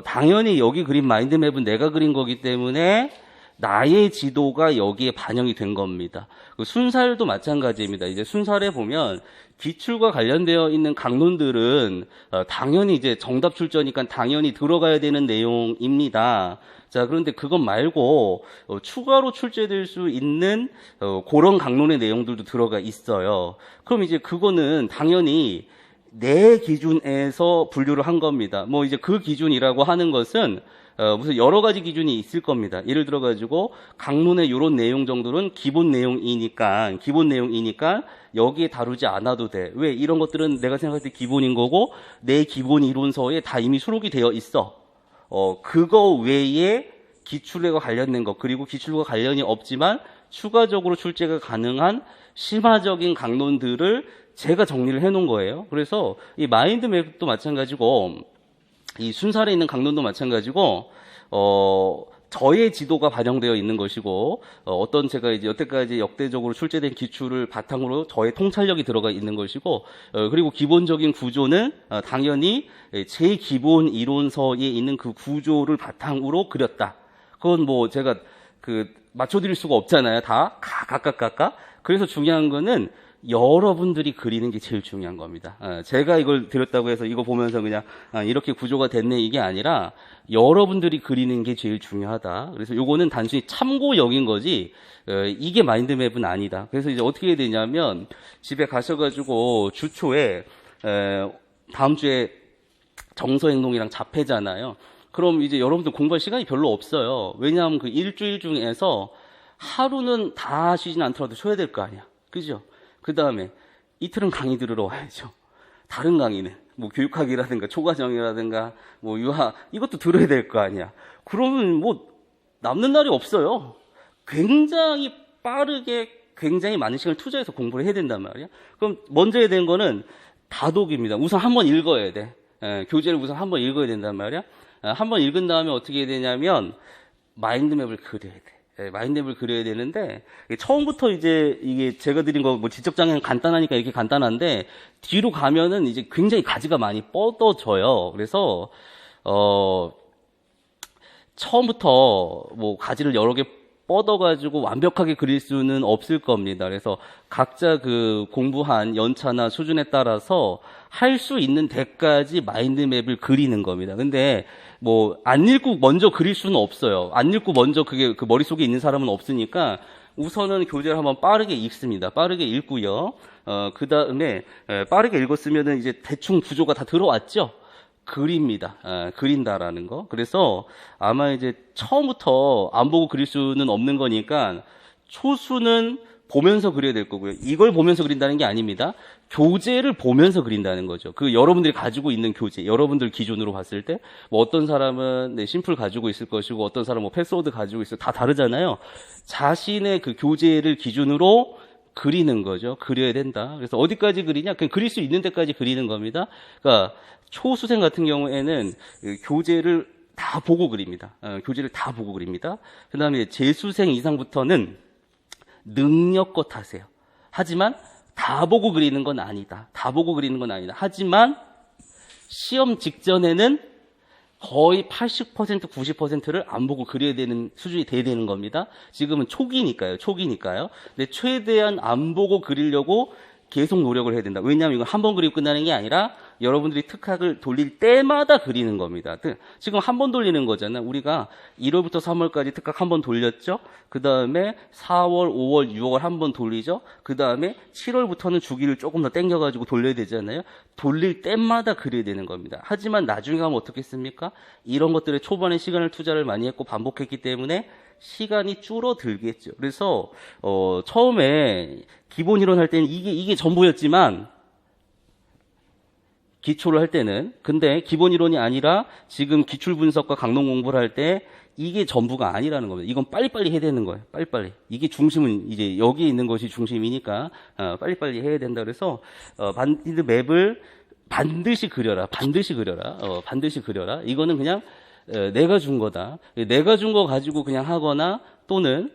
당연히 여기 그린 마인드맵은 내가 그린 거기 때문에 나의 지도가 여기에 반영이 된 겁니다. 순살도 마찬가지입니다. 이제 순살에 보면 기출과 관련되어 있는 강론들은 당연히 이제 정답 출제니까 당연히 들어가야 되는 내용입니다. 자, 그런데 그것 말고 추가로 출제될 수 있는 그런 강론의 내용들도 들어가 있어요. 그럼 이제 그거는 당연히 내 기준에서 분류를 한 겁니다. 뭐 이제 그 기준이라고 하는 것은 무슨 여러 가지 기준이 있을 겁니다. 예를 들어 가지고 강론의 이런 내용 정도는 기본 내용이니까 여기에 다루지 않아도 돼. 왜? 이런 것들은 내가 생각할 때 기본인 거고 내 기본 이론서에 다 이미 수록이 되어 있어. 그거 외에 기출과 관련된 것, 그리고 기출과 관련이 없지만 추가적으로 출제가 가능한 심화적인 강론들을 제가 정리를 해 놓은 거예요. 그래서 이 마인드맵도 마찬가지고 이 순살에 있는 강론도 마찬가지고 저의 지도가 반영되어 있는 것이고, 어떤 제가 이제 여태까지 역대적으로 출제된 기출을 바탕으로 저의 통찰력이 들어가 있는 것이고, 그리고 기본적인 구조는 당연히 제 기본 이론서에 있는 그 구조를 바탕으로 그렸다. 그건 뭐 제가 맞춰드릴 수가 없잖아요. 다 각각. 그래서 중요한 거는 여러분들이 그리는 게 제일 중요한 겁니다. 제가 이걸 드렸다고 해서 이거 보면서 그냥 이렇게 구조가 됐네 이게 아니라 여러분들이 그리는 게 제일 중요하다. 그래서 요거는 단순히 참고역인 거지 이게 마인드맵은 아니다. 그래서 이제 어떻게 해야 되냐면 집에 가셔가지고 주초에 다음 주에 정서행동이랑 잡회잖아요. 그럼 이제 여러분들 공부할 시간이 별로 없어요. 왜냐하면 그 일주일 중에서 하루는 다 쉬진 않더라도 쉬어야 될 거 아니야. 그죠? 그 다음에 이틀은 강의 들으러 와야죠. 다른 강의는 뭐 교육학이라든가 초과정이라든가 뭐 유학 이것도 들어야 될 거 아니야. 그러면 뭐 남는 날이 없어요. 굉장히 빠르게 굉장히 많은 시간을 투자해서 공부를 해야 된단 말이야. 그럼 먼저 해야 되는 거는 다독입니다. 우선 한번 읽어야 돼. 교재를 우선 한번 읽어야 된단 말이야. 한번 읽은 다음에 어떻게 해야 되냐면 마인드맵을 그려야 돼. 마인드맵을 그려야 되는데 처음부터 이제 이게 제가 드린 거 뭐 지적장애는 간단하니까 이렇게 간단한데 뒤로 가면은 이제 굉장히 가지가 많이 뻗어져요. 그래서 처음부터 뭐 가지를 여러 개 뻗어가지고 완벽하게 그릴 수는 없을 겁니다. 그래서 각자 그 공부한 연차나 수준에 따라서 할 수 있는 데까지 마인드맵을 그리는 겁니다. 근데 뭐 안 읽고 먼저 그릴 수는 없어요. 안 읽고 먼저 그게 그 머릿속에 있는 사람은 없으니까 우선은 교재를 한번 빠르게 읽습니다. 빠르게 읽고요. 그 다음에 빠르게 읽었으면은 이제 대충 구조가 다 들어왔죠. 그립니다. 그린다라는 거. 그래서 아마 이제 처음부터 안 보고 그릴 수는 없는 거니까 초수는 보면서 그려야 될 거고요. 이걸 보면서 그린다는 게 아닙니다. 교재를 보면서 그린다는 거죠. 그 여러분들이 가지고 있는 교재, 여러분들 기준으로 봤을 때 뭐 어떤 사람은 심플 가지고 있을 것이고 어떤 사람은 뭐 패스워드 가지고 있어 다 다르잖아요. 자신의 그 교재를 기준으로 그리는 거죠. 그려야 된다. 그래서 어디까지 그리냐? 그냥 그릴 수 있는 데까지 그리는 겁니다. 그러니까 초수생 같은 경우에는 그 교재를 다 보고 그립니다. 교재를 다 보고 그립니다. 그 다음에 재수생 이상부터는 능력껏 하세요. 하지만 다 보고 그리는 건 아니다. 다 보고 그리는 건 아니다. 하지만 시험 직전에는 거의 80%, 90%를 안 보고 그려야 되는 수준이 돼야 되는 겁니다. 지금은 초기니까요. 근데 최대한 안 보고 그리려고 계속 노력을 해야 된다. 왜냐하면 이건 한 번 그리고 끝나는 게 아니라 여러분들이 특학을 돌릴 때마다 그리는 겁니다. 지금 한 번 돌리는 거잖아요. 우리가 1월부터 3월까지 특학 한 번 돌렸죠. 그 다음에 4월, 5월, 6월 한 번 돌리죠. 그 다음에 7월부터는 주기를 조금 더 당겨가지고 돌려야 되잖아요. 돌릴 때마다 그려야 되는 겁니다. 하지만 나중에 가면 어떻겠습니까? 이런 것들에 초반에 시간을 투자를 많이 했고 반복했기 때문에 시간이 줄어들겠죠. 그래서 처음에 기본 이론 할 때는 이게 전부였지만 기초를 할 때는 근데 기본 이론이 아니라 지금 기출 분석과 강론 공부를 할 때 이게 전부가 아니라는 겁니다. 이건 빨리빨리 해야 되는 거예요. 빨리빨리. 이게 중심은 이제 여기에 있는 것이 중심이니까 빨리빨리 해야 된다. 그래서 반디드 맵을 반드시 그려라. 반드시 그려라. 이거는 그냥 내가 준 거다. 내가 준 거 가지고 그냥 하거나 또는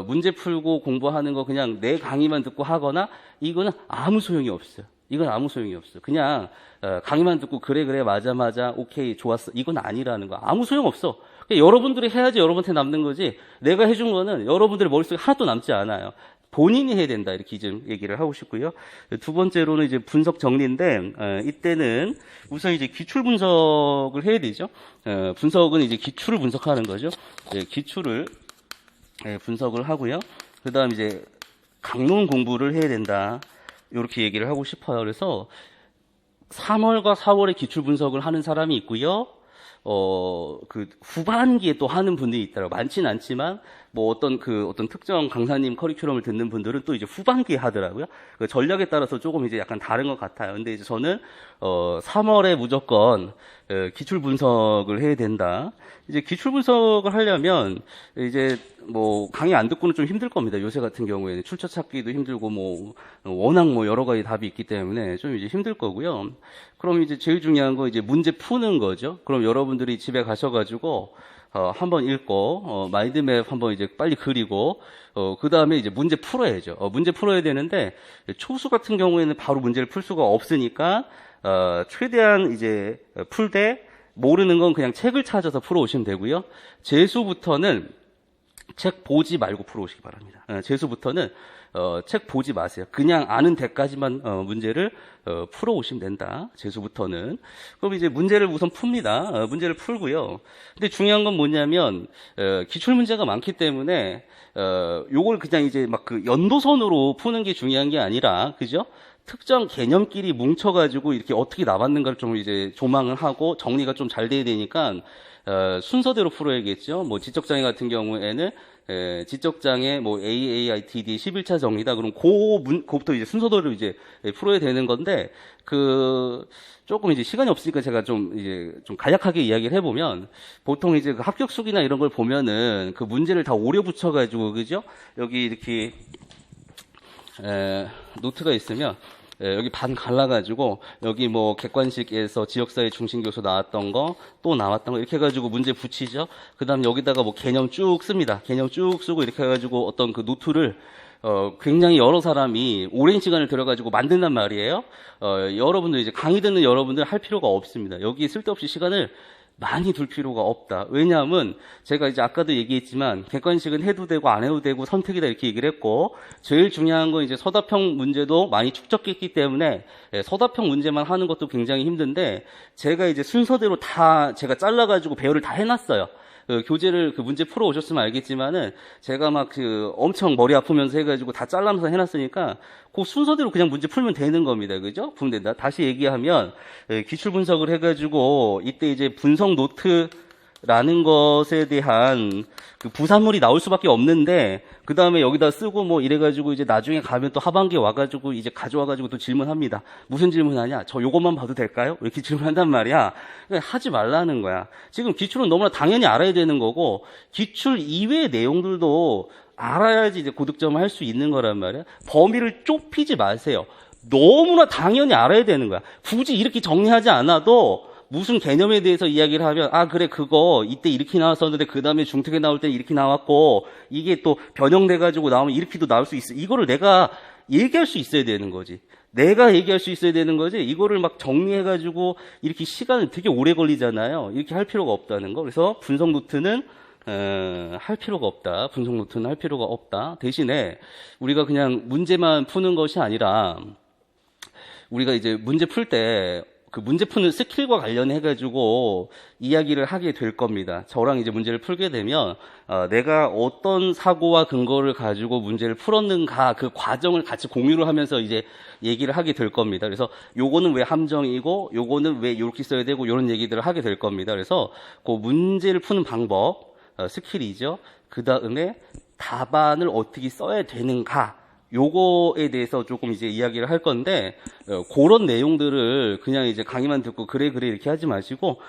문제 풀고 공부하는 거 그냥 내 강의만 듣고 하거나 이거는 아무 소용이 없어요. 그냥 강의만 듣고 그래 맞아 오케이 좋았어 이건 아니라는 거. 아무 소용 없어. 여러분들이 해야지 여러분한테 남는 거지. 내가 해준 거는 여러분들의 머릿속에 하나도 남지 않아요. 본인이 해야 된다 이렇게 좀 얘기를 하고 싶고요. 두 번째로는 이제 분석 정리인데 이때는 우선 이제 기출 분석을 해야 되죠. 분석은 이제 기출을 분석하는 거죠. 기출을 분석을 하고요. 그다음 이제 강론 공부를 해야 된다. 이렇게 얘기를 하고 싶어요. 그래서 3월과 4월에 기출 분석을 하는 사람이 있고요. 그 후반기에 또 하는 분들이 있더라고요. 많지는 않지만 뭐 어떤 특정 강사님 커리큘럼을 듣는 분들은 또 이제 후반기에 하더라고요. 그 전략에 따라서 조금 이제 약간 다른 것 같아요. 근데 이제 저는 3월에 무조건 기출 분석을 해야 된다. 이제 기출 분석을 하려면 이제 뭐 강의 안 듣고는 좀 힘들 겁니다. 요새 같은 경우에는 출처 찾기도 힘들고 뭐 워낙 뭐 여러 가지 답이 있기 때문에 좀 이제 힘들 거고요. 그럼 이제 제일 중요한 거 이제 문제 푸는 거죠. 그럼 여러분들이 집에 가셔가지고 한번 읽고 마인드맵 한번 이제 빨리 그리고 그 다음에 이제 문제 풀어야죠. 문제 풀어야 되는데 초수 같은 경우에는 바로 문제를 풀 수가 없으니까 최대한 이제 풀되 모르는 건 그냥 책을 찾아서 풀어오시면 되고요. 재수부터는 책 보지 말고 풀어오시기 바랍니다. 재수부터는 책 보지 마세요. 그냥 아는 데까지만 문제를 풀어오시면 된다. 재수부터는. 그럼 이제 문제를 우선 풉니다. 문제를 풀고요. 근데 중요한 건 뭐냐면 기출 문제가 많기 때문에 요걸 그냥 이제 막 그 연도선으로 푸는 게 중요한 게 아니라 그죠? 특정 개념끼리 뭉쳐가지고 이렇게 어떻게 나왔는가를 좀 이제 조망을 하고 정리가 좀 잘 돼야 되니까 순서대로 풀어야겠죠. 뭐 지적장애 같은 경우에는 지적장애 뭐 AAITD 11차 정리다. 그럼 그부터 이제 순서대로 이제 풀어야 되는 건데 조금 이제 시간이 없으니까 제가 좀 간략하게 이야기를 해보면 보통 이제 그 합격수기나 이런 걸 보면은 그 문제를 다 오려 붙여가지고 그죠? 여기 이렇게 노트가 있으면 여기 반 갈라가지고 여기 뭐 객관식에서 지역사회 중심교수 나왔던 거 또 나왔던 거 이렇게 해가지고 문제 붙이죠. 그 다음 여기다가 뭐 개념 쭉 씁니다. 개념 쭉 쓰고 이렇게 해가지고 어떤 그 노트를 굉장히 여러 사람이 오랜 시간을 들여가지고 만든단 말이에요. 여러분들 이제 강의 듣는 여러분들 할 필요가 없습니다. 여기 쓸데없이 시간을 많이 둘 필요가 없다. 왜냐하면 제가 이제 아까도 얘기했지만 객관식은 해도 되고 안 해도 되고 선택이다 이렇게 얘기를 했고 제일 중요한 건 이제 서답형 문제도 많이 축적했기 때문에 서답형 문제만 하는 것도 굉장히 힘든데 제가 이제 순서대로 다 제가 잘라가지고 배열을 다 해놨어요. 교재를 그 문제 풀어 오셨으면 알겠지만은 제가 막 엄청 머리 아프면서 해가지고 다 잘라면서 해놨으니까 그 순서대로 그냥 문제 풀면 되는 겁니다. 그죠? 풀면 된다. 다시 얘기하면 기출 분석을 해가지고 이때 이제 분석 노트라는 것에 대한 그 부산물이 나올 수밖에 없는데 그 다음에 여기다 쓰고 뭐 이래가지고 이제 나중에 가면 또 하반기에 와가지고 이제 가져와가지고 또 질문합니다. 무슨 질문하냐? 저 요것만 봐도 될까요? 이렇게 질문한단 말이야. 하지 말라는 거야. 지금 기출은 너무나 당연히 알아야 되는 거고 기출 이외의 내용들도 알아야지 이제 고득점을 할 수 있는 거란 말이야. 범위를 좁히지 마세요. 너무나 당연히 알아야 되는 거야. 굳이 이렇게 정리하지 않아도 무슨 개념에 대해서 이야기를 하면 아 그래 그거 이때 이렇게 나왔었는데 그 다음에 중특에 나올 때 이렇게 나왔고 이게 또 변형돼가지고 나오면 이렇게도 나올 수 있어. 이거를 내가 얘기할 수 있어야 되는 거지. 내가 얘기할 수 있어야 되는 거지. 이거를 막 정리해가지고 이렇게 시간이 되게 오래 걸리잖아요. 이렇게 할 필요가 없다는 거. 그래서 분석 노트는 할 필요가 없다. 분석 노트는 할 필요가 없다. 대신에 우리가 그냥 문제만 푸는 것이 아니라 우리가 이제 문제 풀 때 그 문제 푸는 스킬과 관련해가지고 이야기를 하게 될 겁니다. 저랑 이제 문제를 풀게 되면 내가 어떤 사고와 근거를 가지고 문제를 풀었는가 그 과정을 같이 공유를 하면서 이제 얘기를 하게 될 겁니다. 그래서 요거는 왜 함정이고 요거는 왜 이렇게 써야 되고 이런 얘기들을 하게 될 겁니다. 그래서 그 문제를 푸는 방법 스킬이죠. 그 다음에 답안을 어떻게 써야 되는가 요거에 대해서 조금 이제 이야기를 할 건데 그런 내용들을 그냥 이제 강의만 듣고 그래 이렇게 하지 마시고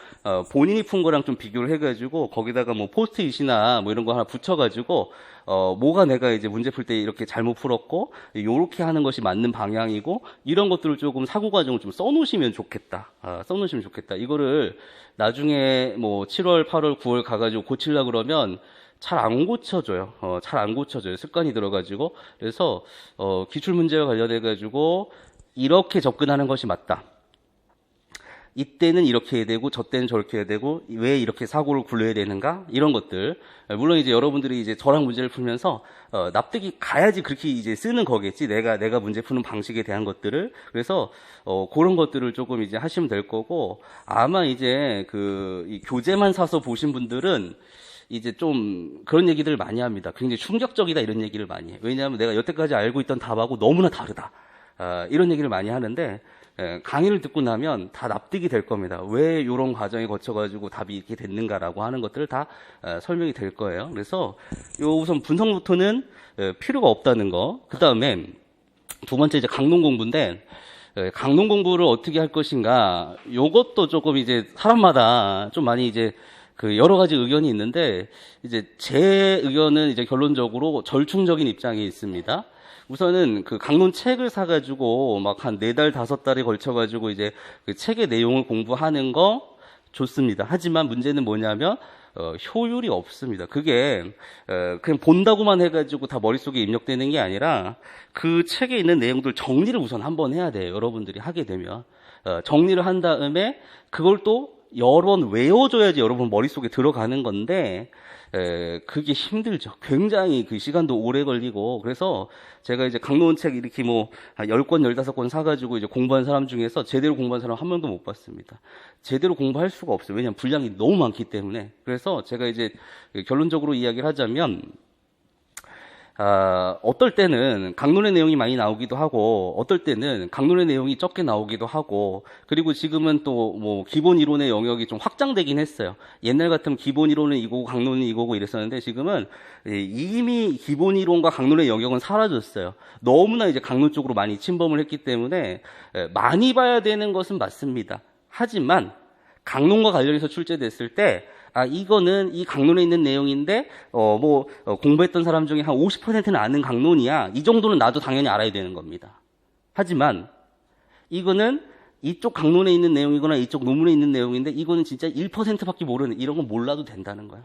본인이 푼 거랑 좀 비교를 해가지고 거기다가 뭐 포스트잇이나 뭐 이런 거 하나 붙여가지고 뭐가 내가 이제 문제 풀 때 이렇게 잘못 풀었고 요렇게 하는 것이 맞는 방향이고 이런 것들을 조금 사고 과정을 좀 써놓으시면 좋겠다. 써놓으시면 좋겠다. 이거를 나중에 뭐 7월, 8월, 9월 가가지고 고치려고 그러면 잘 안 고쳐져요. 잘 안 고쳐져요. 습관이 들어가지고. 그래서, 기출 문제와 관련해가지고, 이렇게 접근하는 것이 맞다. 이때는 이렇게 해야 되고, 저때는 저렇게 해야 되고, 왜 이렇게 사고를 굴려야 되는가? 이런 것들. 물론 이제 여러분들이 이제 저랑 문제를 풀면서, 납득이 가야지 그렇게 이제 쓰는 거겠지. 내가 문제 푸는 방식에 대한 것들을. 그래서, 그런 것들을 조금 이제 하시면 될 거고, 아마 이제 이 교재만 사서 보신 분들은, 이제 좀 그런 얘기들을 많이 합니다. 굉장히 충격적이다 이런 얘기를 많이 해요. 왜냐하면 내가 여태까지 알고 있던 답하고 너무나 다르다. 이런 얘기를 많이 하는데 강의를 듣고 나면 다 납득이 될 겁니다. 왜 이런 과정에 거쳐가지고 답이 이렇게 됐는가라고 하는 것들을 다 설명이 될 거예요. 그래서 우선 분석 노트는 필요가 없다는 거. 그 다음에 두 번째 이제 강론 공부인데 강론 공부를 어떻게 할 것인가. 요것도 조금 이제 사람마다 좀 많이 이제 여러 가지 의견이 있는데, 이제 제 의견은 이제 결론적으로 절충적인 입장이 있습니다. 우선은 강론 책을 사가지고 막 한 4달, 5달에 걸쳐가지고 이제 그 책의 내용을 공부하는 거 좋습니다. 하지만 문제는 뭐냐면, 효율이 없습니다. 그게, 그냥 본다고만 해가지고 다 머릿속에 입력되는 게 아니라 그 책에 있는 내용들 정리를 우선 한번 해야 돼요. 여러분들이 하게 되면. 정리를 한 다음에 그걸 또 여러 번 외워줘야지 여러분 머릿속에 들어가는 건데 그게 힘들죠. 굉장히 그 시간도 오래 걸리고. 그래서 제가 이제 강론 책 이렇게 뭐 한 10권, 15권 사가지고 이제 공부한 사람 중에서 제대로 공부한 사람 한 명도 못 봤습니다. 제대로 공부할 수가 없어요. 왜냐하면 분량이 너무 많기 때문에. 그래서 제가 이제 결론적으로 이야기를 하자면 어떨 때는 강론의 내용이 많이 나오기도 하고, 어떨 때는 강론의 내용이 적게 나오기도 하고, 그리고 지금은 또 뭐 기본 이론의 영역이 좀 확장되긴 했어요. 옛날 같으면 기본 이론은 이거고 강론은 이거고 이랬었는데 지금은 이미 기본 이론과 강론의 영역은 사라졌어요. 너무나 이제 강론 쪽으로 많이 침범을 했기 때문에 많이 봐야 되는 것은 맞습니다. 하지만 강론과 관련해서 출제됐을 때 이거는 이 강론에 있는 내용인데, 공부했던 사람 중에 한 50%는 아는 강론이야. 이 정도는 나도 당연히 알아야 되는 겁니다. 하지만, 이거는 이쪽 강론에 있는 내용이거나 이쪽 논문에 있는 내용인데, 이거는 진짜 1%밖에 모르는, 이런 건 몰라도 된다는 거야.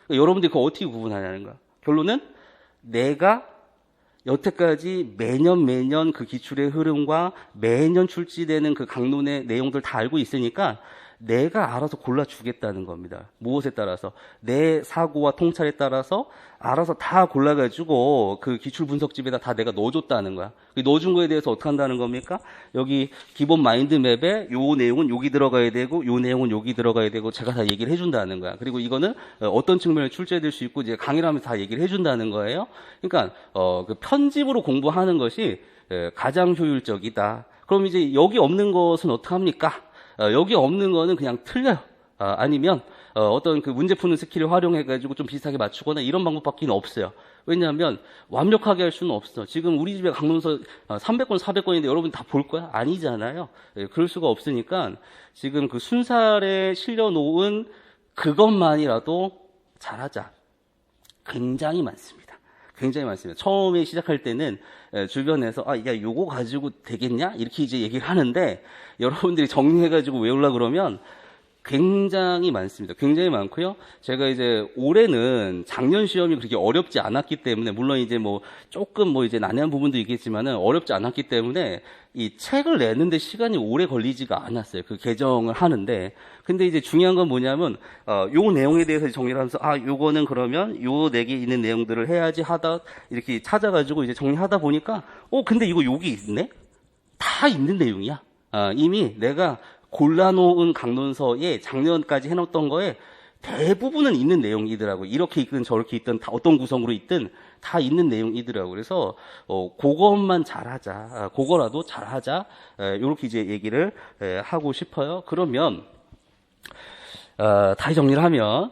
그러니까 여러분들이 그거 어떻게 구분하냐는 거야. 결론은, 내가 여태까지 매년 그 기출의 흐름과 매년 출제되는 그 강론의 내용들 다 알고 있으니까, 내가 알아서 골라주겠다는 겁니다. 무엇에 따라서? 내 사고와 통찰에 따라서 알아서 다 골라가지고 그 기출 분석집에다 다 내가 넣어줬다는 거야. 넣어준 거에 대해서 어떻게 한다는 겁니까? 여기 기본 마인드맵에 요 내용은 여기 들어가야 되고 요 내용은 여기 들어가야 되고 제가 다 얘기를 해준다는 거야. 그리고 이거는 어떤 측면에 출제될 수 있고 이제 강의를 하면서 다 얘기를 해준다는 거예요. 그러니까 그 편집으로 공부하는 것이 가장 효율적이다. 그럼 이제 여기 없는 것은 어떻게 합니까? 여기 없는 거는 그냥 틀려요. 아니면 어떤 그 문제 푸는 스킬을 활용해가지고 좀 비슷하게 맞추거나 이런 방법밖에 없어요. 왜냐하면 완벽하게 할 수는 없어. 지금 우리 집에 강론서 300권, 400권인데 여러분 다 볼 거야? 아니잖아요. 그럴 수가 없으니까 지금 그 순살에 실려놓은 그것만이라도 잘하자. 굉장히 많습니다. 굉장히 많습니다. 처음에 시작할 때는 주변에서 야 요거 가지고 되겠냐 이렇게 이제 얘기를 하는데 여러분들이 정리해가지고 외우려 그러면 굉장히 많습니다. 굉장히 많고요. 제가 이제 올해는 작년 시험이 그렇게 어렵지 않았기 때문에, 물론 이제 뭐 조금 뭐 이제 난해한 부분도 있겠지만은 어렵지 않았기 때문에 이 책을 내는데 시간이 오래 걸리지가 않았어요. 그 개정을 하는데. 근데 이제 중요한 건 뭐냐면 요 내용에 대해서 정리를 하면서 요거는 그러면 요 내게 있는 내용들을 해야지 하다 이렇게 찾아가지고 이제 정리하다 보니까 근데 이거 여기 있네? 다 있는 내용이야. 이미 내가 골라놓은 강론서에 작년까지 해놓던 거에 대부분은 있는 내용이더라고요. 이렇게 있든 저렇게 있든 다 어떤 구성으로 있든 다 있는 내용이더라고요. 그래서 그것만 잘하자, 그거라도 잘하자, 이렇게 이제 얘기를 하고 싶어요. 그러면 다시 정리를 하면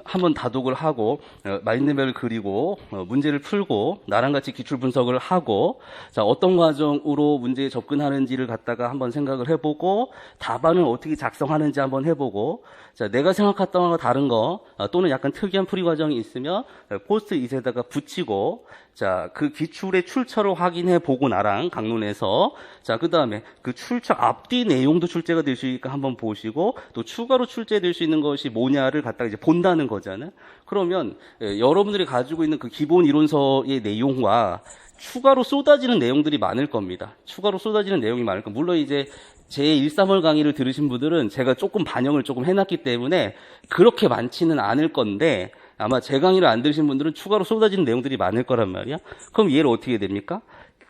한번 다독을 하고 마인드맵을 그리고 문제를 풀고 나랑 같이 기출 분석을 하고 자 어떤 과정으로 문제에 접근하는지를 갖다가 한번 생각을 해보고 답안을 어떻게 작성하는지 한번 해보고 자 내가 생각했던 거와 다른 거 또는 약간 특이한 풀이 과정이 있으면 포스트잇에다가 붙이고 자 그 기출의 출처를 확인해 보고 나랑 강론에서 자 그 다음에 그 출처 앞뒤 내용도 출제가 될 수 있으니까 한번 보시고 또 추가로 출제될 수 있는 것이 뭐냐를 갖다가 이제 본다는 거잖아요. 그러면 여러분들이 가지고 있는 그 기본 이론서의 내용과 추가로 쏟아지는 내용들이 많을 겁니다. 추가로 쏟아지는 내용이 많을 겁니다. 물론 이제 제 1~3월 강의를 들으신 분들은 제가 조금 반영을 조금 해놨기 때문에 그렇게 많지는 않을 건데 아마 제 강의를 안 들으신 분들은 추가로 쏟아지는 내용들이 많을 거란 말이야. 그럼 얘를 어떻게 됩니까?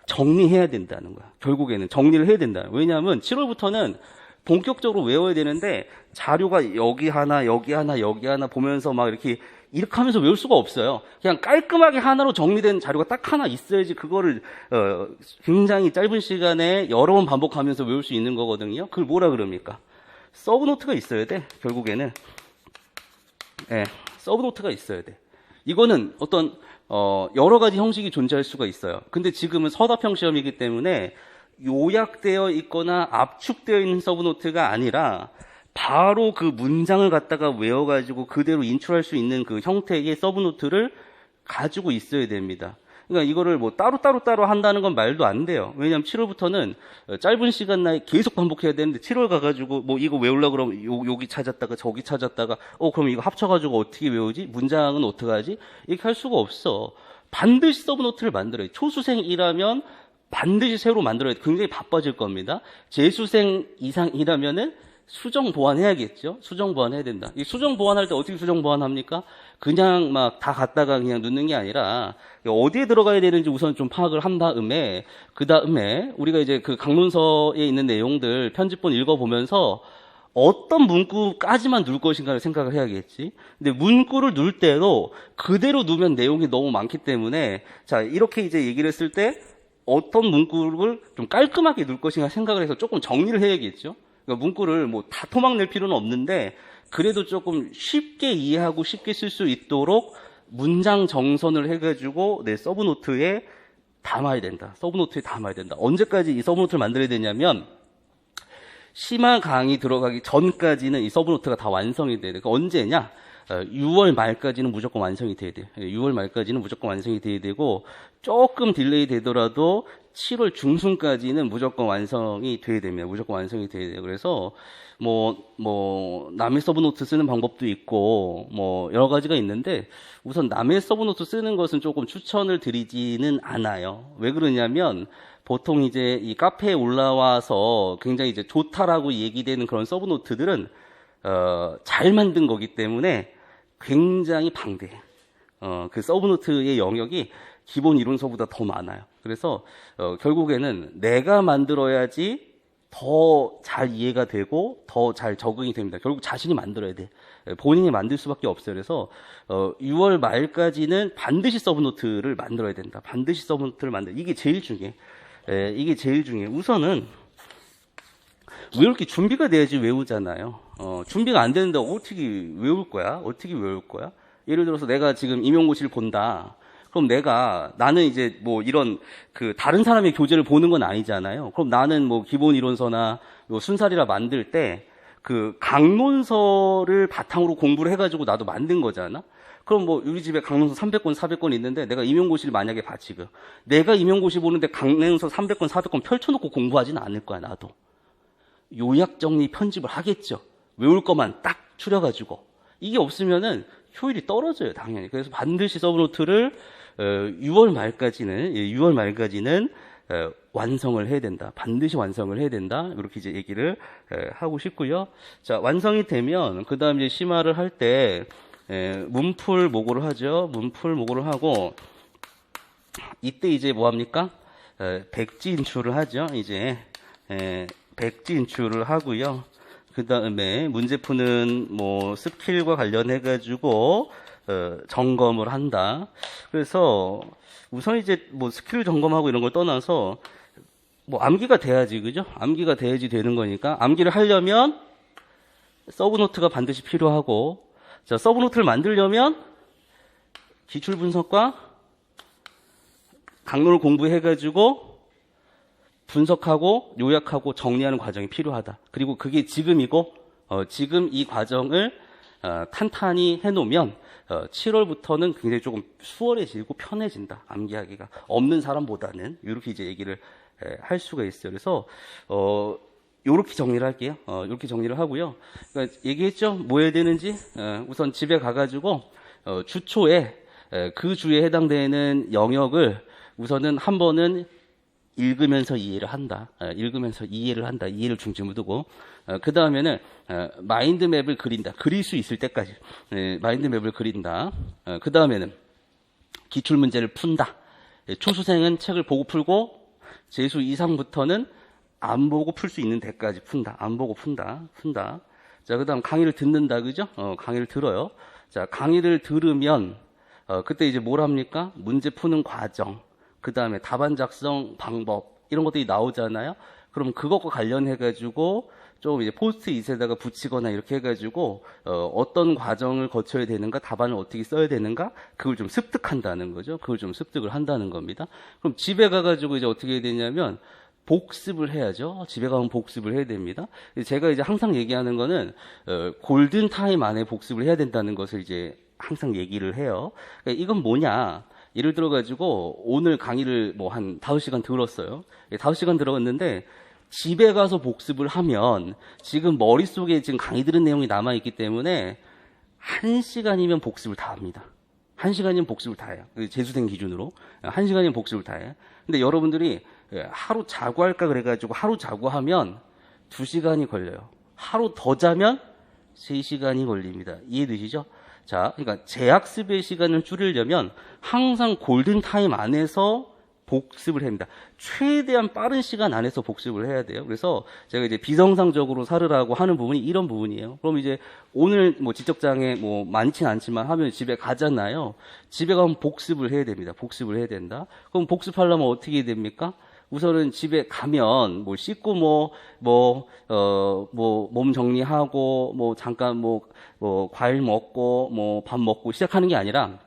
정리해야 된다는 거야. 결국에는 정리를 해야 된다. 왜냐하면 7월부터는 본격적으로 외워야 되는데 자료가 여기 하나 여기 하나 여기 하나 보면서 막 이렇게 하면서 외울 수가 없어요. 그냥 깔끔하게 하나로 정리된 자료가 딱 하나 있어야지 그거를 굉장히 짧은 시간에 여러 번 반복하면서 외울 수 있는 거거든요. 그걸 뭐라 그럽니까? 서브노트가 있어야 돼. 결국에는 서브노트가 있어야 돼. 이거는 어떤 여러 가지 형식이 존재할 수가 있어요. 근데 지금은 서답형 시험이기 때문에 요약되어 있거나 압축되어 있는 서브노트가 아니라 바로 그 문장을 갖다가 외워가지고 그대로 인출할 수 있는 그 형태의 서브노트를 가지고 있어야 됩니다. 그러니까 이거를 뭐 따로 한다는 건 말도 안 돼요. 왜냐하면 7월부터는 짧은 시간 내에 계속 반복해야 되는데 7월 가가지고 뭐 이거 외우려고 그러면 여기 찾았다가 저기 찾았다가 그럼 이거 합쳐가지고 어떻게 외우지? 문장은 어떻게 하지? 이렇게 할 수가 없어. 반드시 서브노트를 만들어야 돼. 초수생이라면 반드시 새로 만들어야 돼. 굉장히 바빠질 겁니다. 재수생 이상이라면은 수정 보완해야겠죠. 수정 보완해야 된다. 이 수정 보완할 때 어떻게 수정 보완합니까? 그냥 막 다 갖다가 그냥 넣는 게 아니라 어디에 들어가야 되는지 우선 좀 파악을 한 다음에 그 다음에 우리가 이제 그 강론서에 있는 내용들 편집본 읽어보면서 어떤 문구까지만 넣을 것인가를 생각을 해야겠지. 근데 문구를 넣을 때도 그대로 넣으면 내용이 너무 많기 때문에 자 이렇게 이제 얘기를 했을 때 어떤 문구를 좀 깔끔하게 넣을 것인가 생각을 해서 조금 정리를 해야겠죠. 그러니까 문구를 뭐 다 토막 낼 필요는 없는데 그래도 조금 쉽게 이해하고 쉽게 쓸 수 있도록 문장 정선을 해가지고 내 서브노트에 담아야 된다. 서브노트에 담아야 된다. 언제까지 이 서브노트를 만들어야 되냐면 심화 강의 들어가기 전까지는 이 서브노트가 다 완성이 돼야 돼. 그 언제냐? 6월 말까지는 무조건 완성이 돼야 돼. 6월 말까지는 무조건 완성이 돼야 되고 조금 딜레이 되더라도 7월 중순까지는 무조건 완성이 돼야 됩니다. 무조건 완성이 돼야 돼요. 그래서 남의 서브노트 쓰는 방법도 있고 여러 가지가 있는데 우선 남의 서브노트 쓰는 것은 조금 추천을 드리지는 않아요. 왜 그러냐면 보통 이제 이 카페에 올라와서 굉장히 이제 좋다라고 얘기되는 그런 서브노트들은 잘 만든 거기 때문에 굉장히 방대해. 그 서브노트의 영역이 기본 이론서보다 더 많아요. 그래서 결국에는 내가 만들어야지 더 잘 이해가 되고 더 잘 적응이 됩니다. 결국 자신이 만들어야 돼. 본인이 만들 수밖에 없어요. 그래서 6월 말까지는 반드시 서브노트를 만들어야 된다. 반드시 서브노트를 이게 제일 중요해. 이게 제일 중요해. 우선은 왜 이렇게 준비가 돼야지 외우잖아요. 준비가 안 되는데 어떻게 외울 거야? 어떻게 외울 거야? 예를 들어서 내가 지금 임용고시를 본다. 그럼 나는 이제 뭐 이런 다른 사람의 교재를 보는 건 아니잖아요. 그럼 나는 뭐 기본 이론서나 순살이라 만들 때 강론서를 바탕으로 공부를 해가지고 나도 만든 거잖아. 그럼 뭐 우리 집에 강릉서 300권, 400권 있는데 내가 임용고시를 만약에 봐 지금. 내가 임용고시 보는데 강릉서 300권, 400권 펼쳐놓고 공부하지는 않을 거야 나도. 요약 정리 편집을 하겠죠. 외울 것만 딱 추려가지고. 이게 없으면은 효율이 떨어져요 당연히. 그래서 반드시 서브노트를 6월 말까지는 완성을 해야 된다. 반드시 완성을 해야 된다. 이렇게 이제 얘기를 하고 싶고요. 자, 완성이 되면 그 다음 이제 심화를 할 때 문풀 모고를 하죠. 문풀 모고를 하고 이때 이제 뭐 합니까? 백지 인출을 하죠. 이제 백지 인출을 하고요. 그 다음에 문제 푸는 뭐 스킬과 관련해 가지고 점검을 한다. 그래서 우선 이제 뭐 스킬 점검하고 이런 걸 떠나서 뭐 암기가 돼야지, 그죠? 암기가 돼야지 되는 거니까 암기를 하려면 서브노트가 반드시 필요하고, 자, 서브노트를 만들려면 기출 분석과 강론을 공부해가지고 분석하고 요약하고 정리하는 과정이 필요하다. 그리고 그게 지금이고, 지금 이 과정을 탄탄히 해놓으면 7월부터는 굉장히 조금 수월해지고 편해진다. 암기하기가 없는 사람보다는 이렇게 이제 얘기를 할 수가 있어요. 그래서 요렇게 정리를 할게요. 요렇게 정리를 하고요. 그러니까 얘기했죠. 뭐 해야 되는지. 우선 집에 가가지고 주초에 그 주에 해당되는 영역을 우선은 한 번은 읽으면서 이해를 한다. 읽으면서 이해를 한다. 이해를 중심으로 두고 그 다음에는 마인드맵을 그린다. 그릴 수 있을 때까지 마인드맵을 그린다. 그 다음에는 기출문제를 푼다. 초수생은 책을 보고 풀고 재수 이상부터는 안 보고 풀 수 있는 데까지 푼다. 안 보고 푼다. 자, 그 다음 강의를 듣는다. 그죠? 강의를 들어요. 자, 강의를 들으면 그때 이제 뭘 합니까? 문제 푸는 과정, 그 다음에 답안 작성 방법 이런 것들이 나오잖아요. 그럼 그것과 관련해가지고 좀 이제 포스트잇에다가 붙이거나 이렇게 해가지고 어떤 과정을 거쳐야 되는가, 답안을 어떻게 써야 되는가, 그걸 좀 습득한다는 거죠. 그걸 좀 습득을 한다는 겁니다. 그럼 집에 가가지고 이제 어떻게 해야 되냐면 복습을 해야죠. 집에 가면 복습을 해야 됩니다. 제가 이제 항상 얘기하는 거는 골든 타임 안에 복습을 해야 된다는 것을 이제 항상 얘기를 해요. 그러니까 이건 뭐냐? 예를 들어가지고 오늘 강의를 뭐 한 5시간 들었어요. 5시간 들었는데 집에 가서 복습을 하면 지금 머릿속에 지금 강의 들은 내용이 남아있기 때문에 1시간이면 복습을 다 합니다. 1시간이면 복습을 다 해요. 재수생 기준으로. 1시간이면 복습을 다 해요. 근데 여러분들이 하루 자고 할까 그래가지고 하루 자고 하면 2시간이 걸려요. 하루 더 자면 3시간이 걸립니다. 이해되시죠? 자, 그러니까 재학습의 시간을 줄이려면 항상 골든타임 안에서 복습을 해야 합니다. 최대한 빠른 시간 안에서 복습을 해야 돼요. 그래서 제가 이제 비정상적으로 살으라고 하는 부분이 이런 부분이에요. 그럼 이제 오늘 뭐 지적장애 뭐 많진 않지만 하면 집에 가잖아요. 집에 가면 복습을 해야 됩니다. 복습을 해야 된다. 그럼 복습하려면 어떻게 해야 됩니까? 우선은 집에 가면 뭐 씻고 몸 정리하고 뭐 잠깐 과일 먹고 뭐 밥 먹고 시작하는 게 아니라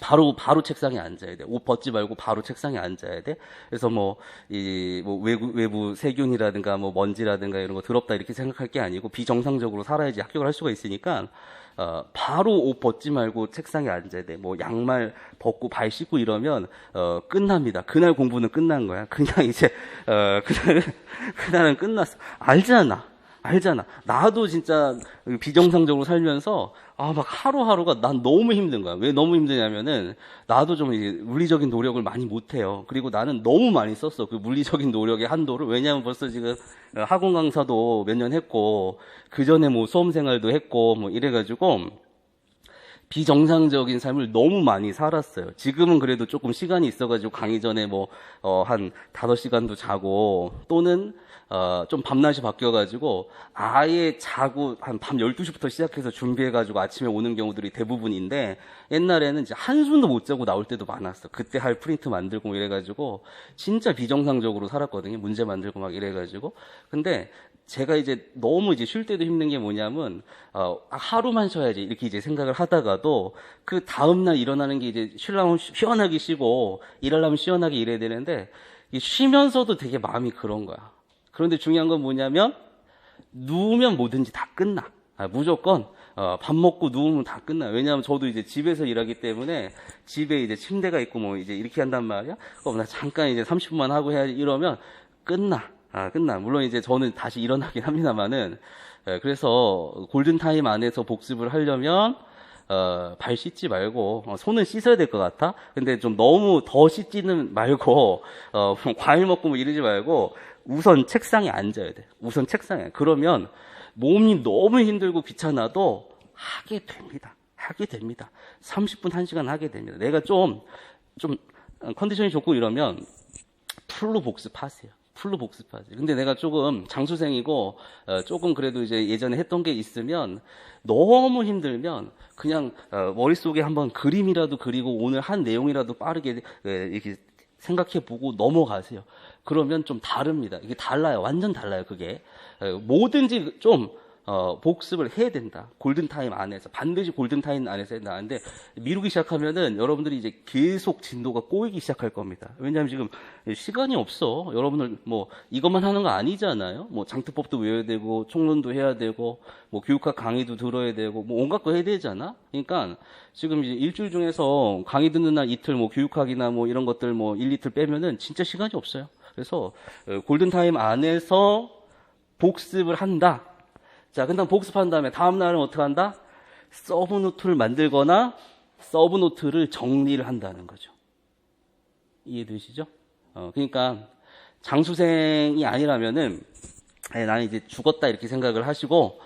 바로 책상에 앉아야 돼. 옷 벗지 말고 바로 책상에 앉아야 돼. 그래서 외부 세균이라든가 뭐 먼지라든가 이런 거 더럽다 이렇게 생각할 게 아니고 비정상적으로 살아야지 합격을 할 수가 있으니까 바로 옷 벗지 말고 책상에 앉아야 돼. 뭐 양말 벗고 발 씻고 이러면 끝납니다. 그날 공부는 끝난 거야. 그냥 이제 그날은 끝났어. 알잖아. 나도 진짜 비정상적으로 살면서 막 하루하루가 난 너무 힘든 거야. 왜 너무 힘드냐면은 나도 좀 이제 물리적인 노력을 많이 못 해요. 그리고 나는 너무 많이 썼어. 그 물리적인 노력의 한도를. 왜냐하면 벌써 지금 학원 강사도 몇 년 했고 그 전에 뭐 수험 생활도 했고 뭐 이래가지고 비정상적인 삶을 너무 많이 살았어요. 지금은 그래도 조금 시간이 있어가지고 강의 전에 한 5시간도 자고 또는 좀 밤낮이 바뀌어가지고 아예 자고 한 밤 12시부터 시작해서 준비해가지고 아침에 오는 경우들이 대부분인데 옛날에는 이제 한숨도 못 자고 나올 때도 많았어. 그때 할 프린트 만들고 뭐 이래가지고 진짜 비정상적으로 살았거든요. 문제 만들고 막 이래가지고. 근데 제가 이제 너무 이제 쉴 때도 힘든 게 뭐냐면 하루만 쉬어야지 이렇게 이제 생각을 하다가도 그 다음날 일어나는 게 이제 쉬려면 시원하게 쉬고 일하려면 시원하게 일해야 되는데 쉬면서도 되게 마음이 그런 거야. 그런데 중요한 건 뭐냐면 누우면 뭐든지 다 끝나. 무조건 밥 먹고 누우면 다 끝나요. 왜냐하면 저도 이제 집에서 일하기 때문에 집에 이제 침대가 있고 뭐 이제 이렇게 한단 말이야. 그럼 나 잠깐 이제 30분만 하고 해야지 이러면 끝나. 끝나. 물론 이제 저는 다시 일어나긴 합니다만은, 그래서 골든타임 안에서 복습을 하려면, 발 씻지 말고, 손은 씻어야 될 것 같아? 근데 좀 너무 더 씻지는 말고, 과일 먹고 뭐 이러지 말고, 우선 책상에 앉아야 돼. 우선 책상에. 그러면 몸이 너무 힘들고 귀찮아도 하게 됩니다. 하게 됩니다. 30분, 1시간 하게 됩니다. 내가 좀 컨디션이 좋고 이러면 풀로 복습하세요. 풀로 복습하세요. 근데 내가 조금 장수생이고, 조금 그래도 이제 예전에 했던 게 있으면 너무 힘들면 그냥 머릿속에 한번 그림이라도 그리고 오늘 한 내용이라도 빠르게 이렇게 생각해보고 넘어가세요. 그러면 좀 다릅니다. 이게 달라요. 완전 달라요. 그게 뭐든지 좀 복습을 해야 된다. 골든타임 안에서 반드시 골든타임 안에서 해야 된다. 근데 미루기 시작하면은 여러분들이 이제 계속 진도가 꼬이기 시작할 겁니다. 왜냐하면 지금 시간이 없어. 여러분들 뭐 이것만 하는 거 아니잖아요. 뭐 장투법도 외워야 되고 총론도 해야 되고 뭐 교육학 강의도 들어야 되고 뭐 온갖 거 해야 되잖아. 그러니까 지금 이제 일주일 중에서 강의 듣는 날 이틀 뭐 교육학이나 뭐 이런 것들 뭐 1, 2틀 빼면은 진짜 시간이 없어요. 그래서 골든타임 안에서 복습을 한다. 자, 그다음 복습한 다음에 다음 날은 어떻게 한다? 서브노트를 만들거나 서브노트를 정리를 한다는 거죠. 이해되시죠? 그러니까 장수생이 아니라면은 나는 이제 죽었다 이렇게 생각을 하시고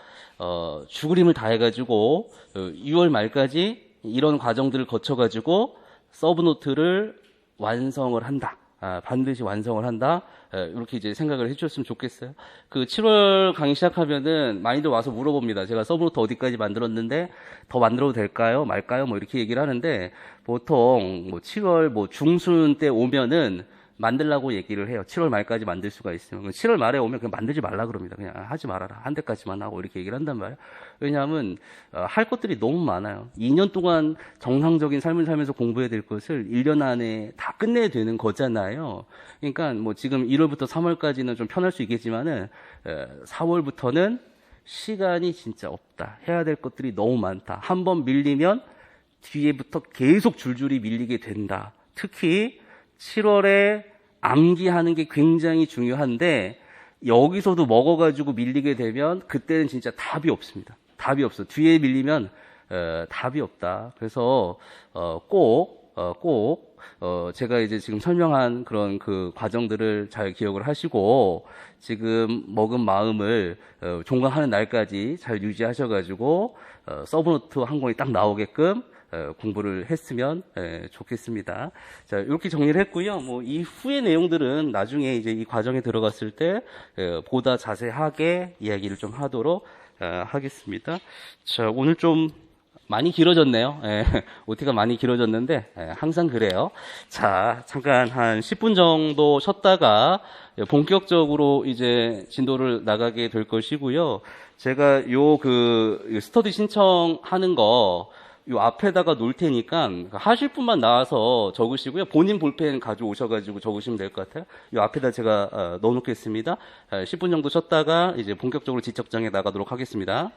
죽을 힘을 다해가지고 6월 말까지 이런 과정들을 거쳐가지고 서브노트를 완성을 한다. 반드시 완성을 한다. 이렇게 이제 생각을 해주셨으면 좋겠어요. 그 7월 강의 시작하면은 많이들 와서 물어봅니다. 제가 서브노트 어디까지 만들었는데 더 만들어도 될까요? 말까요? 뭐 이렇게 얘기를 하는데 보통 뭐 7월 뭐 중순 때 오면은 만들라고 얘기를 해요. 7월 말까지 만들 수가 있으면. 7월 말에 오면 그냥 만들지 말라 그럽니다. 그냥 하지 말아라. 한 대까지만 하고 이렇게 얘기를 한단 말이에요. 왜냐하면 할 것들이 너무 많아요. 2년 동안 정상적인 삶을 살면서 공부해야 될 것을 1년 안에 다 끝내야 되는 거잖아요. 그러니까 뭐 지금 1월부터 3월까지는 좀 편할 수 있겠지만은 4월부터는 시간이 진짜 없다. 해야 될 것들이 너무 많다. 한번 밀리면 뒤에부터 계속 줄줄이 밀리게 된다. 특히 7월에 암기하는 게 굉장히 중요한데 여기서도 먹어가지고 밀리게 되면 그때는 진짜 답이 없습니다. 답이 없어. 뒤에 밀리면 답이 없다. 그래서 꼭 제가 이제 지금 설명한 그런 그 과정들을 잘 기억을 하시고 지금 먹은 마음을 종강하는 날까지 잘 유지하셔가지고 서브노트 한 권이 딱 나오게끔 공부를 했으면 좋겠습니다. 자, 이렇게 정리를 했고요. 뭐 이후의 내용들은 나중에 이제 이 과정에 들어갔을 때 보다 자세하게 이야기를 좀 하도록 하겠습니다. 자, 오늘 좀 많이 길어졌네요. OT가 많이 길어졌는데 항상 그래요. 자, 잠깐 한 10분 정도 쉬었다가 본격적으로 이제 진도를 나가게 될 것이고요. 제가 요 스터디 신청하는 거 요 앞에다가 놓을 테니까 하실 분만 나와서 적으시고요. 본인 볼펜 가져오셔가지고 적으시면 될 것 같아요. 요 앞에다 제가 넣어놓겠습니다. 10분 정도 쉬었다가 이제 본격적으로 지적장에 나가도록 하겠습니다.